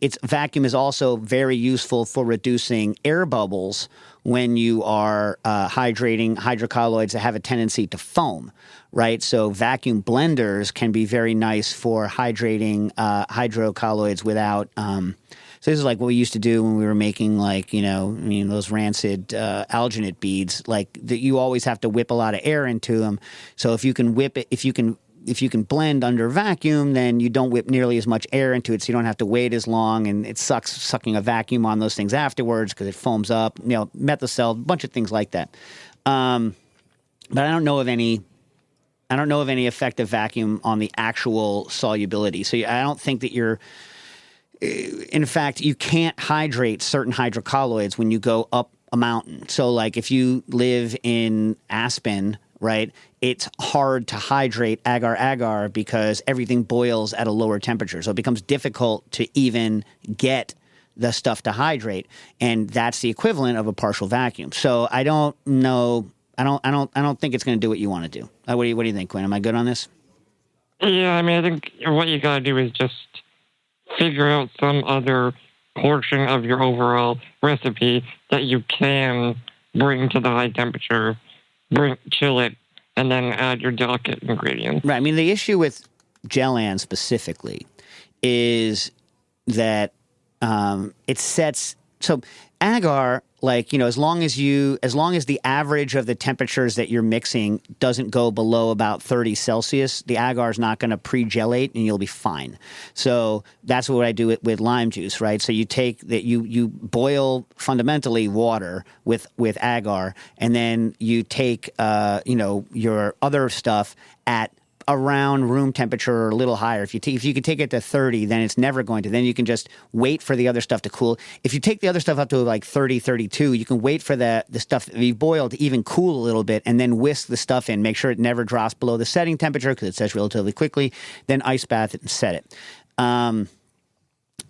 its vacuum is also very useful for reducing air bubbles when you are hydrating hydrocolloids that have a tendency to foam, right? So vacuum blenders can be very nice for hydrating hydrocolloids without. So this is like what we used to do when we were making those rancid alginate beads. Like you always have to whip a lot of air into them. So if you can whip it, if you can blend under vacuum, then you don't whip nearly as much air into it, so you don't have to wait as long, and it sucks sucking a vacuum on those things afterwards because it foams up. Methocell, a bunch of things like that. But I don't know of any effective vacuum on the actual solubility. So I don't think that you're. In fact, you can't hydrate certain hydrocolloids when you go up a mountain. So, like if you live in Aspen, right, it's hard to hydrate agar because everything boils at a lower temperature. So it becomes difficult to even get the stuff to hydrate, and that's the equivalent of a partial vacuum. So I don't know. I don't think it's going to do what you want to do. What do you think, Quinn? Am I good on this? Yeah, I mean, I think what you got to do is just figure out some other portion of your overall recipe that you can bring to the high temperature, chill it, and then add your delicate ingredients. Right. I mean, the issue with Gellan specifically is that it sets so agar, like, as long as the average of the temperatures that you're mixing doesn't go below about 30 Celsius, the agar is not going to pre-gelate and you'll be fine. So that's what I do with lime juice, right? So you take that, you boil fundamentally water with agar, and then you take your other stuff at around room temperature or a little higher. If you can take it to 30, then it's never going to. Then you can just wait for the other stuff to cool. If you take the other stuff up to like 30, 32, you can wait for the stuff that you've boiled to even cool a little bit, and then whisk the stuff in. Make sure it never drops below the setting temperature because it sets relatively quickly. Then ice bath it and set it.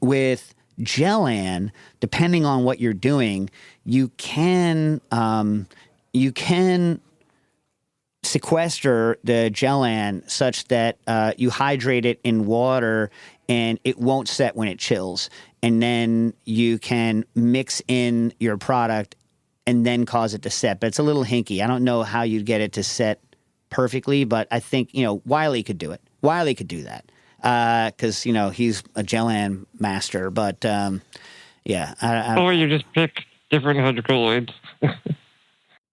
With Gellan, depending on what you're doing, you can sequester the Gellan such that you hydrate it in water and it won't set when it chills. And then you can mix in your product and then cause it to set. But it's a little hinky. I don't know how you'd get it to set perfectly, but I think, Wiley could do it. Wiley could do that because, he's a Gellan master. But, or you just pick different hydrocolloids.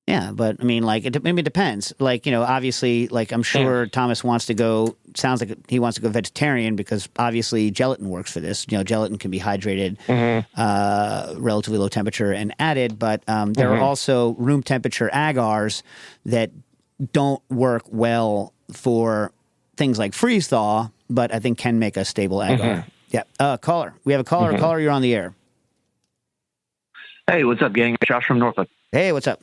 Yeah, but I mean, it depends. Obviously, I'm sure Thomas wants to go. Sounds like he wants to go vegetarian because obviously gelatin works for this. Gelatin can be hydrated, relatively low temperature and added. But there are also room temperature agars that don't work well for things like freeze thaw, but I think can make a stable agar. Yeah. Caller, we have a caller. Caller, you're on the air. Hey, what's up, gang? Josh from Norfolk. Hey, what's up?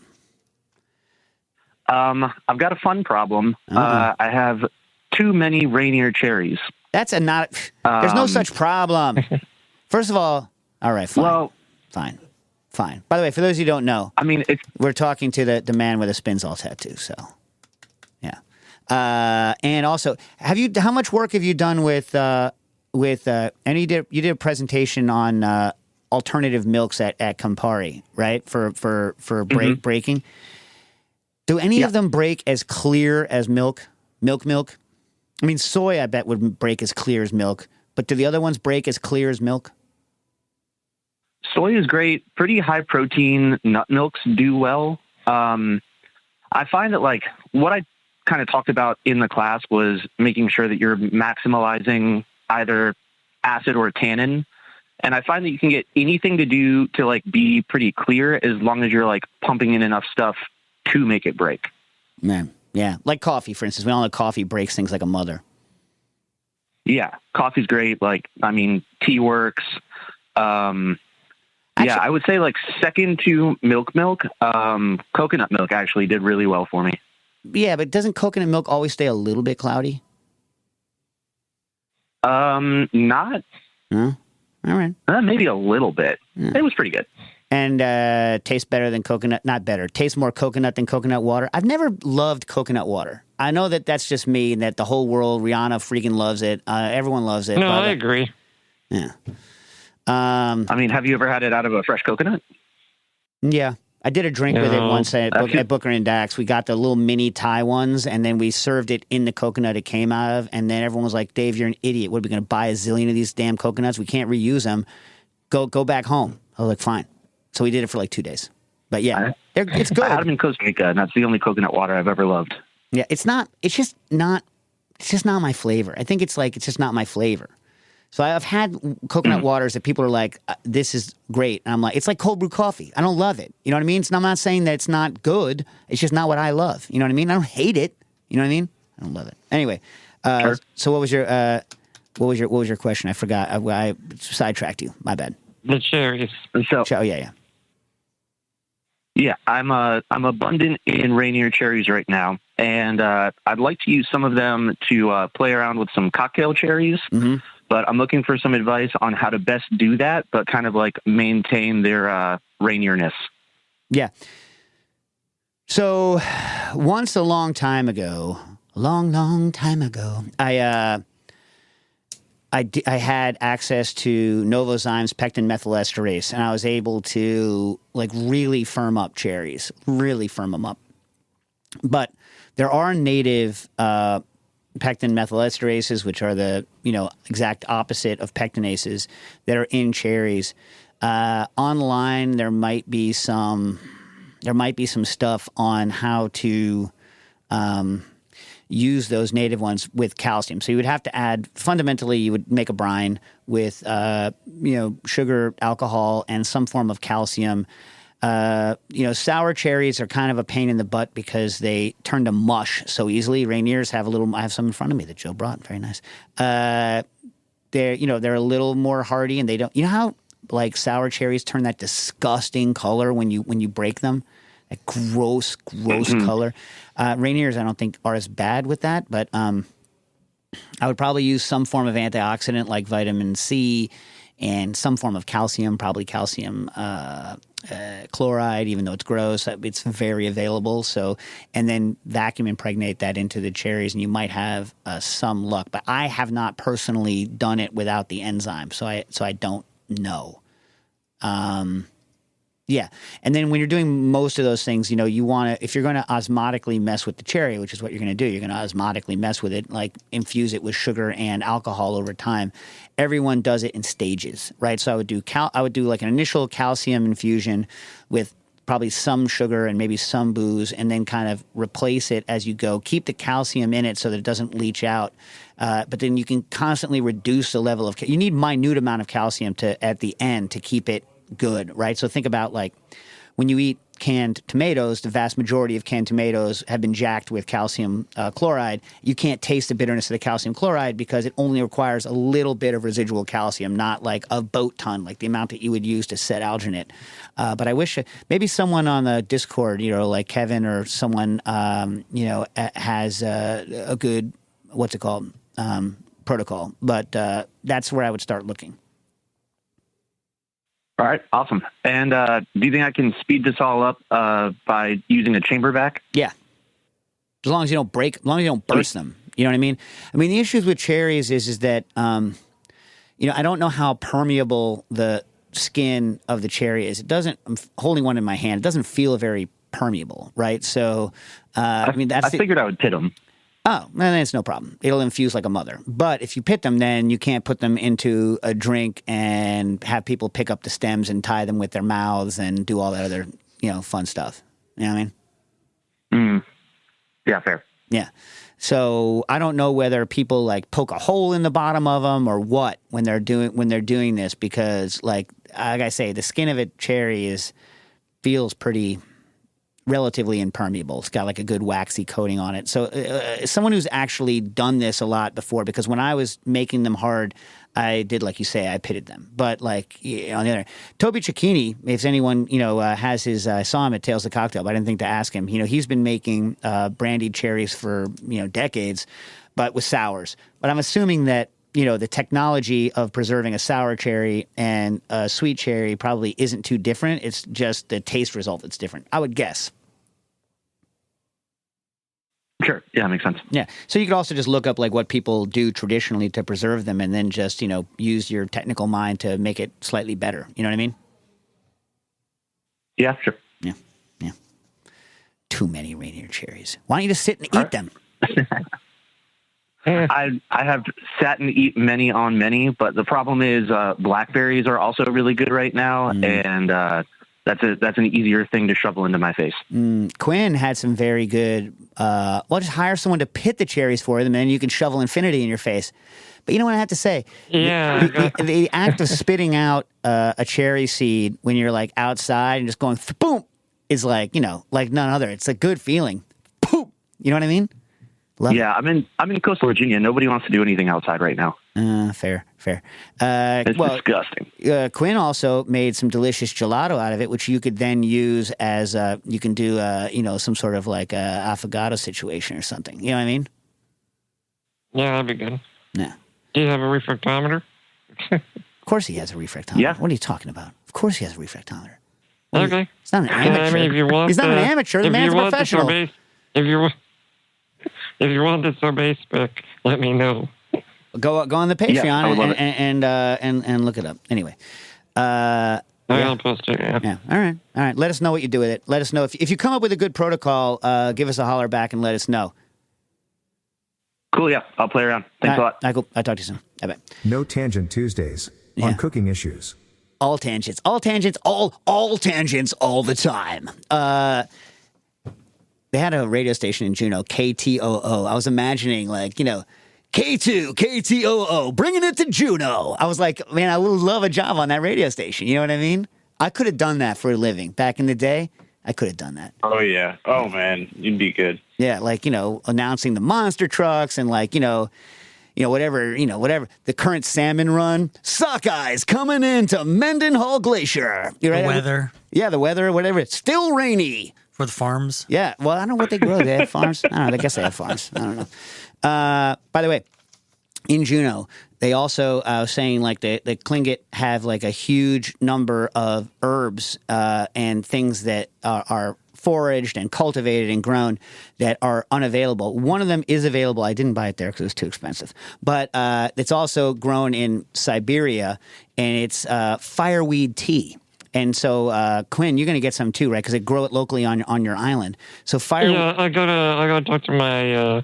I've got a fun problem. I have too many Rainier cherries. That's there's no such problem. First of all right, fine. Well, fine. By the way, for those who don't know, I mean, we're talking to the man with a Spinzall tattoo, so yeah. And also, how much work have you done with and you did a presentation on alternative milks at Campari, right? For breaking. Do any of them break as clear as milk? Milk? I mean, soy, I bet, would break as clear as milk. But do the other ones break as clear as milk? Soy is great. Pretty high protein nut milks do well. I find that, what I kind of talked about in the class was making sure that you're maximizing either acid or tannin. And I find that you can get anything to do to, be pretty clear as long as you're, pumping in enough stuff to make it break. Man, yeah. Like coffee, for instance. We all know coffee breaks things like a mother. Yeah, coffee's great. Tea works. Actually, I would say second to milk, coconut milk actually did really well for me. Yeah, but doesn't coconut milk always stay a little bit cloudy? Not. No? All right. Maybe a little bit. Yeah. It was pretty good. And tastes better than coconut. Not better. Tastes more coconut than coconut water. I've never loved coconut water. I know that that's just me and that the whole world, Rihanna freaking loves it. Everyone loves it. No, I agree. Yeah. Have you ever had it out of a fresh coconut? Yeah. I did a drink with it once at Booker and Dax. We got the little mini Thai ones, and then we served it in the coconut it came out of. And then everyone was like, Dave, you're an idiot. What, are we going to buy a zillion of these damn coconuts? We can't reuse them. Go back home. I was like, fine. So we did it for 2 days. But yeah, it's good. I had them in Costa Rica, and that's the only coconut water I've ever loved. Yeah, it's just not my flavor. I think it's just not my flavor. So I've had coconut waters that people are like, this is great. And I'm like, it's like cold brew coffee. I don't love it. You know what I mean? I'm not saying that it's not good. It's just not what I love. You know what I mean? I don't hate it. You know what I mean? I don't love it. Anyway, Sure. So what was your question? I forgot. I sidetracked you. My bad. The cherries. So, yeah. Yeah, I'm abundant in Rainier cherries right now, and I'd like to use some of them to play around with some cocktail cherries. Mm-hmm. But I'm looking for some advice on how to best do that, but kind of maintain their Rainierness. Yeah. So once a long time ago, I had access to Novozymes pectin methylesterase, and I was able to really firm up cherries, really firm them up. But there are native pectin methylesterases, which are the exact opposite of pectinases that are in cherries. Online, there might be some stuff on how to use those native ones with calcium. So you would have to add, fundamentally, you would make a brine with, sugar, alcohol, and some form of calcium. Sour cherries are kind of a pain in the butt because they turn to mush so easily. Rainiers have I have some in front of me that Joe brought. Very nice. They're a little more hardy, and they don't. You know how like sour cherries turn that disgusting color when you break them, that gross color. Rainiers, I don't think are as bad with that, but I would probably use some form of antioxidant like vitamin C and some form of calcium, probably calcium chloride, even though it's gross. It's very available. So, and then vacuum impregnate that into the cherries, and you might have some luck. But I have not personally done it without the enzyme, so I don't know. Yeah. And then when you're doing most of those things, you want to, if you're going to osmotically mess with the cherry, which is what you're going to do, you're going to osmotically mess with it, like infuse it with sugar and alcohol over time. Everyone does it in stages, right? So I would do like an initial calcium infusion with probably some sugar and maybe some booze, and then kind of replace it as you go. Keep the calcium in it so that it doesn't leach out. But then you can constantly reduce the level of, you need minute amount of calcium at the end to keep it good, right? So think about like when you eat canned tomatoes, the vast majority of canned tomatoes have been jacked with calcium chloride. You can't taste the bitterness of the calcium chloride because it only requires a little bit of residual calcium, not like a boat ton, like the amount that you would use to set alginate. But I wish maybe someone on the Discord, like Kevin or someone, has a good, what's it called, protocol. But that's where I would start looking. All right, awesome. And do you think I can speed this all up by using a chamber vac? Yeah. As long as you don't burst them. You know what I mean? I mean, the issues with cherries is that, I don't know how permeable the skin of the cherry is. I'm holding one in my hand. It doesn't feel very permeable, right? So, I figured I would pit them. Oh, then it's no problem. It'll infuse like a mother. But if you pit them, then you can't put them into a drink and have people pick up the stems and tie them with their mouths and do all that other, fun stuff. You know what I mean? Yeah, fair. Yeah. So I don't know whether people like poke a hole in the bottom of them or what when they're doing this, because like I say, the skin of a cherry feels pretty relatively impermeable. It's got like a good waxy coating on it. So someone who's actually done this a lot before, because when I was making them hard, I did, like you say, I pitted them. But like on the other, Toby Cicchini, if anyone, has his, I saw him at Tales of Cocktail, but I didn't think to ask him. He's been making brandied cherries for, decades, but with sours. But I'm assuming that, the technology of preserving a sour cherry and a sweet cherry probably isn't too different. It's just the taste result that's different, I would guess. Sure. Yeah, makes sense. Yeah. So you could also just look up like what people do traditionally to preserve them, and then just, use your technical mind to make it slightly better. You know what I mean? Yeah, sure. Yeah. Yeah. Too many Rainier cherries. Why don't you just sit and eat them? I have sat and eat many on many, but the problem is blackberries are also really good right now, and that's an easier thing to shovel into my face. Quinn had some very good. Just hire someone to pit the cherries for them, and then you can shovel infinity in your face. But you know what I have to say? Yeah. The act of spitting out a cherry seed when you're like outside and just going boom is like like none other. It's a good feeling. Boom. You know what I mean? Yeah, I'm in coastal Virginia. Nobody wants to do anything outside right now. Fair. It's disgusting. Quinn also made some delicious gelato out of it, which you could then use as you can do some sort of like affogato situation or something. You know what I mean? Yeah, that'd be good. Yeah. Do you have a refractometer? Of course he has a refractometer. Yeah. What are you talking about? Of course he has a refractometer. Okay. He's not an amateur. I mean, if you want, he's not an amateur. The man's a professional. If you want the sorbet spec, let me know. Go on the Patreon and look it up. Anyway, I'll post it. Yeah. All right. Let us know what you do with it. Let us know if you come up with a good protocol. Give us a holler back and let us know. Cool. Yeah, I'll play around. Thanks a lot. Cool. I'll talk to you soon. Bye. No Tangent Tuesdays on cooking issues. All tangents all tangents all the time. They had a radio station in Juneau, KTOO. I was imagining like, K2, KTOO, bringing it to Juneau. I was like, man, I would love a job on that radio station. You know what I mean? I could have done that for a living back in the day. I could have done that. Oh yeah. Oh man, you'd be good. Yeah, like announcing the monster trucks and like whatever the current salmon run. Sockeyes coming into Mendenhall Glacier. The weather. Yeah, the weather, whatever. It's still rainy. For the farms. Yeah, well, I don't know what they grow. They have farms. I don't know. I guess they have farms. I don't know. By the way, in Juneau, they also saying like the Tlingit have like a huge number of herbs and things that are foraged and cultivated and grown that are unavailable. One of them is available. I didn't buy it there because it was too expensive. But it's also grown in Siberia, and it's fireweed tea. And so, Quinn, you're going to get some too, right? Because they grow it locally on your island. So Yeah, I gotta talk to my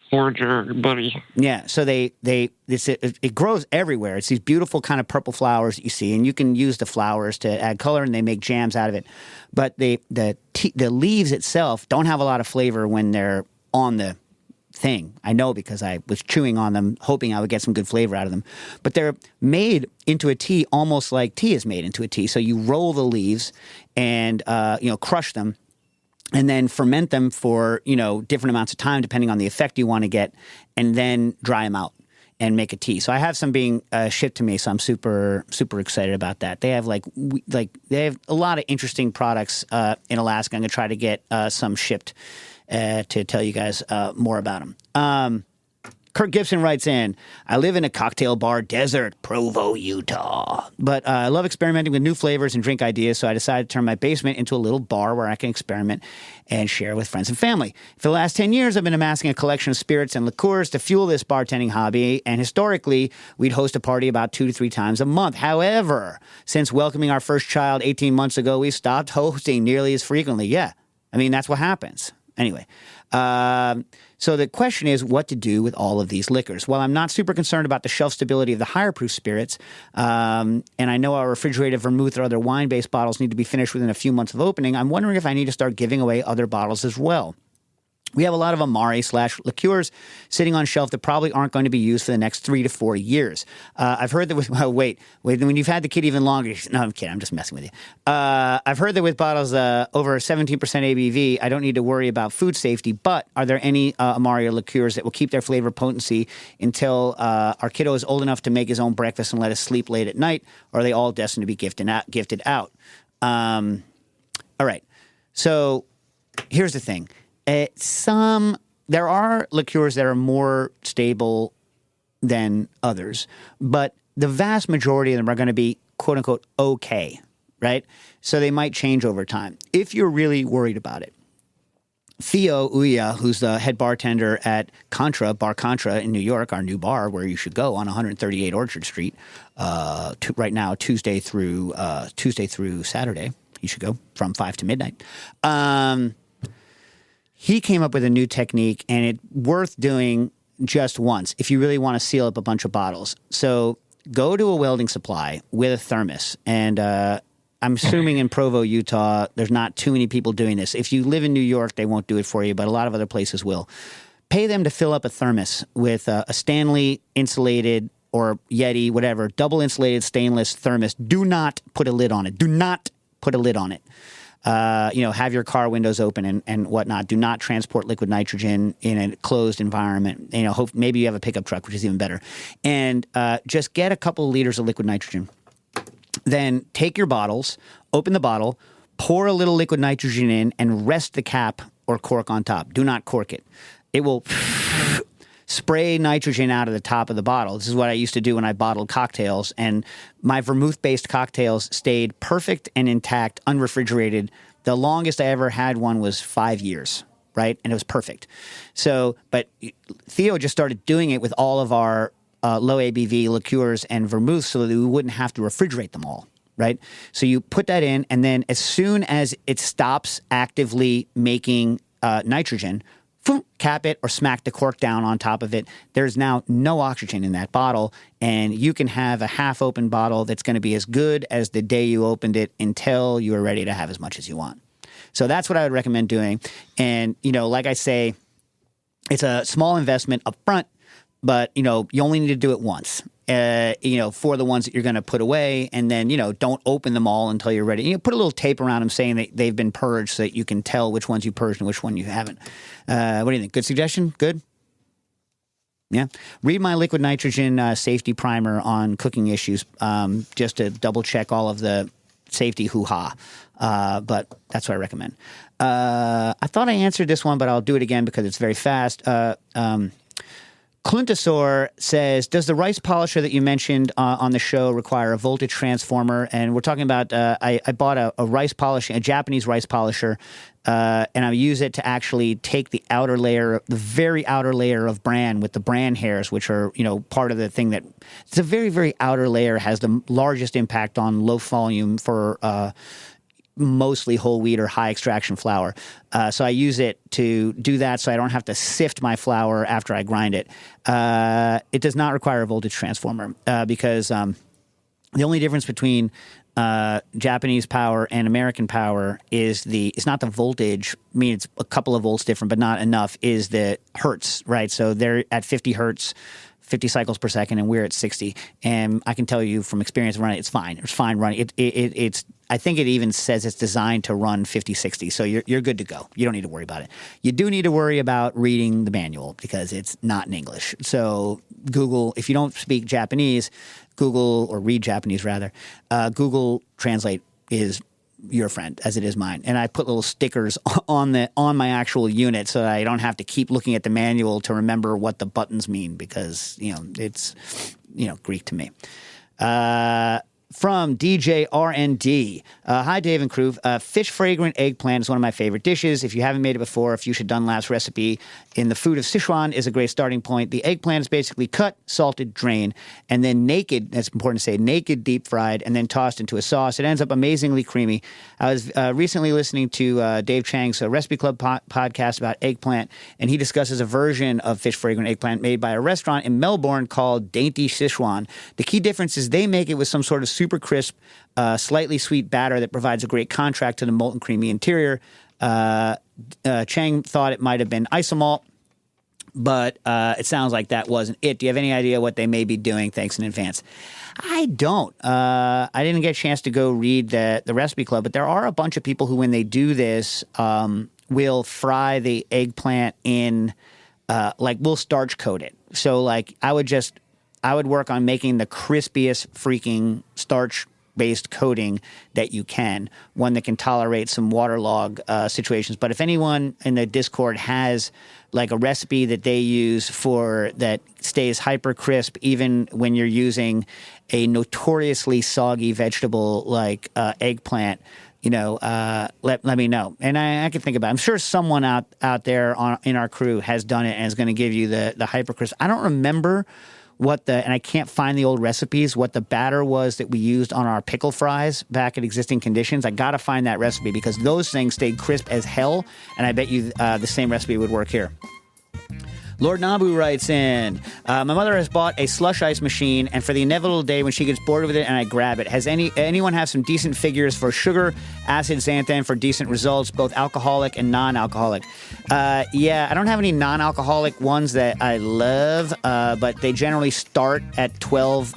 forager buddy. Yeah, so it grows everywhere. It's these beautiful kind of purple flowers that you see, and you can use the flowers to add color, and they make jams out of it. But the leaves itself don't have a lot of flavor when they're on the thing. I know because I was chewing on them, hoping I would get some good flavor out of them. But they're made into a tea almost like tea is made into a tea. So you roll the leaves and crush them, and then ferment them for, different amounts of time depending on the effect you want to get, and then dry them out and make a tea. So I have some being shipped to me, so I'm super, super excited about that. They have they have a lot of interesting products in Alaska. I'm going to try to get some shipped to tell you guys more about them. Kirk Gibson writes in, I live in a cocktail bar desert, Provo, Utah. But I love experimenting with new flavors and drink ideas, so I decided to turn my basement into a little bar where I can experiment and share with friends and family. For the last 10 years, I've been amassing a collection of spirits and liqueurs to fuel this bartending hobby, and historically, we'd host a party about 2 to 3 times a month. However, since welcoming our first child 18 months ago, we stopped hosting nearly as frequently. Yeah, I mean, that's what happens. Anyway, so the question is what to do with all of these liquors. Well, I'm not super concerned about the shelf stability of the higher proof spirits, and I know our refrigerated vermouth or other wine-based bottles need to be finished within a few months of opening. I'm wondering if I need to start giving away other bottles as well. We have a lot of Amari/liqueurs sitting on shelf that probably aren't going to be used for the next 3 to 4 years. I've heard that with, wait, when you've had the kid even longer, no, I'm kidding, I'm just messing with you. I've heard that with bottles over 17% ABV, I don't need to worry about food safety, but are there any Amari liqueurs that will keep their flavor potency until our kiddo is old enough to make his own breakfast and let us sleep late at night, or are they all destined to be gifted out? All right, so here's the thing. There are liqueurs that are more stable than others, but the vast majority of them are going to be quote unquote okay, right? So they might change over time. If you're really worried about it, Theo Uya, who's the head bartender at Bar Contra in New York, our new bar where you should go on 138 Orchard Street, right now Tuesday through Saturday. You should go from 5 to midnight. He came up with a new technique, and it's worth doing just once if you really want to seal up a bunch of bottles. So go to a welding supply with a thermos, and I'm assuming in Provo, Utah, there's not too many people doing this. If you live in New York, they won't do it for you, but a lot of other places will. Pay them to fill up a thermos with a Stanley insulated or Yeti, whatever, double insulated stainless thermos. Do not put a lid on it. Do not put a lid on it. Have your car windows open and whatnot. Do not transport liquid nitrogen in a closed environment. Maybe you have a pickup truck, which is even better. And just get a couple of liters of liquid nitrogen. Then take your bottles, open the bottle, pour a little liquid nitrogen in, and rest the cap or cork on top. Do not cork it. It will spray nitrogen out of the top of the bottle. This is what I used to do when I bottled cocktails, and my vermouth-based cocktails stayed perfect and intact, unrefrigerated. The longest I ever had one was 5 years, right? And it was perfect. But Theo just started doing it with all of our low ABV liqueurs and vermouth so that we wouldn't have to refrigerate them all, right? So you put that in, and then as soon as it stops actively making nitrogen, cap it or smack the cork down on top of it. There's now no oxygen in that bottle, and you can have a half-open bottle that's going to be as good as the day you opened it until you are ready to have as much as you want. So that's what I would recommend doing. And, like I say, it's a small investment up front, but, you only need to do it once. for the ones that you're going to put away, and then, don't open them all until you're ready. Put a little tape around them saying that they've been purged so that you can tell which ones you purged and which one you haven't. What do you think? Good suggestion? Good? Yeah. Read my liquid nitrogen safety primer on cooking issues, just to double check all of the safety hoo-ha. But that's what I recommend. I thought I answered this one, but I'll do it again because it's very fast. Cluntosaur says, does the rice polisher that you mentioned on the show require a voltage transformer? And we're talking about, I bought a rice polisher, a Japanese rice polisher, and I use it to actually take the outer layer, the very outer layer of bran with the bran hairs, which are, part of the thing that, it's a very, very outer layer, has the largest impact on low volume for mostly whole wheat or high extraction flour. So I use it to do that so I don't have to sift my flour after I grind it. It does not require a voltage transformer because the only difference between Japanese power and American power is it's not the voltage. I mean, it's a couple of volts different, but not enough, is the hertz, right? So they're at 50 hertz, 50 cycles per second, and we're at 60. And I can tell you from experience running, it's fine. It's fine running. It's I think it even says it's designed to run 50, 60. So you're good to go. You don't need to worry about it. You do need to worry about reading the manual because it's not in English. So Google, if you don't speak Japanese, Google, or read Japanese rather, Google Translate is your friend, as it is mine. And I put little stickers on my actual unit so that I don't have to keep looking at the manual to remember what the buttons mean because, it's, Greek to me. From DJ RND. Hi, Dave and crew. Fish fragrant eggplant is one of my favorite dishes. If you haven't made it before, a Fuchsia Dunlap's recipe in the food of Sichuan is a great starting point. The eggplant is basically cut, salted, drained, and then naked, that's important to say, naked deep fried, and then tossed into a sauce. It ends up amazingly creamy. I was recently listening to Dave Chang's Recipe Club podcast about eggplant, and he discusses a version of fish fragrant eggplant made by a restaurant in Melbourne called Dainty Sichuan. The key difference is they make it with some sort of super crisp, slightly sweet batter that provides a great contrast to the molten creamy interior. Chang thought it might have been isomalt, but it sounds like that wasn't it. Do you have any idea what they may be doing? Thanks in advance. I don't. I didn't get a chance to go read the Recipe Club, but there are a bunch of people who, when they do this, will fry the eggplant in, we'll starch coat it. So, I would work on making the crispiest freaking starch-based coating that you can, one that can tolerate some waterlog situations. But if anyone in the Discord has a recipe that they use that stays hyper crisp even when you're using a notoriously soggy vegetable like eggplant, let me know. And I can think about it. I'm sure someone out there in our crew has done it and is going to give you the hyper crisp. I don't remember and I can't find the old recipes, what the batter was that we used on our pickle fries back at existing conditions. I got to find that recipe because those things stayed crisp as hell, and I bet you the same recipe would work here. Lord Nabu writes in, my mother has bought a slush ice machine, and for the inevitable day when she gets bored with it and I grab it, has anyone have some decent figures for sugar, acid, xanthan for decent results, both alcoholic and non-alcoholic? Yeah, I don't have any non-alcoholic ones that I love, but they generally start at 12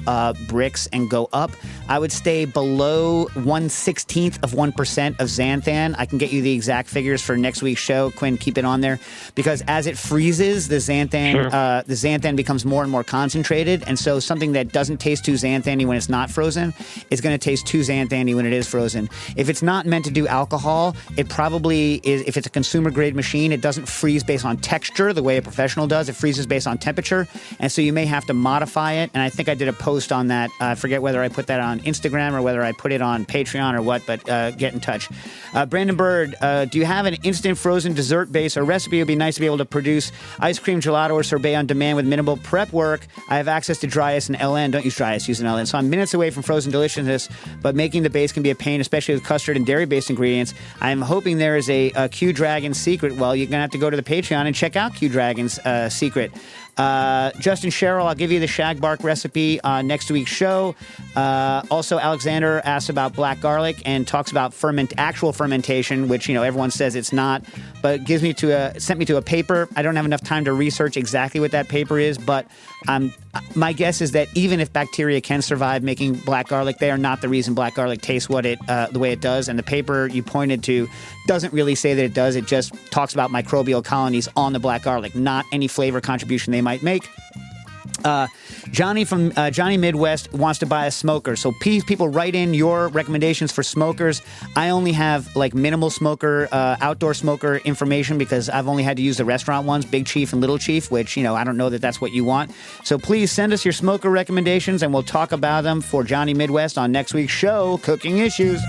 bricks and go up. I would stay below 1/16 of 1% of xanthan. I can get you the exact figures for next week's show. Quinn, keep it on there, because as it freezes, the xanthan becomes more and more concentrated, and so something that doesn't taste too xanthany when it's not frozen is going to taste too xanthany when it is frozen. If it's not meant to do alcohol, it probably is. If it's a consumer grade machine, it doesn't freeze based on texture the way a professional does. It freezes based on temperature, and so you may have to modify it. And I think I did a post on that. I forget whether I put that on Instagram or whether I put it on Patreon or what, but get in touch. Brandon Bird, do you have an instant frozen dessert base or recipe? It would be nice to be able to produce ice cream, gelato, or sorbet on demand with minimal prep work. I have access to dry ice and LN. Don't use dry ice, use an LN. So I'm minutes away from frozen deliciousness, but making the base can be a pain, especially with custard and dairy-based ingredients. I'm hoping there is a Q Dragon secret. Well, you're going to have to go to the Patreon and check out Q Dragon's secret. Justin Sherrill, I'll give you the shag bark recipe on next week's show. Also, Alexander asks about black garlic and talks about actual fermentation, which, everyone says it's not, but sent me to a paper. I don't have enough time to research exactly what that paper is, but my guess is that even if bacteria can survive making black garlic, they are not the reason black garlic tastes the way it does. And the paper you pointed to doesn't really say that it does. It just talks about microbial colonies on the black garlic, not any flavor contribution they might make. Johnny from Johnny Midwest wants to buy a smoker. So please, people, write in your recommendations for smokers. I only have like minimal smoker, outdoor smoker information because I've only had to use the restaurant ones, Big Chief and Little Chief, which, I don't know that that's what you want. So please send us your smoker recommendations and we'll talk about them for Johnny Midwest on next week's show, Cooking Issues.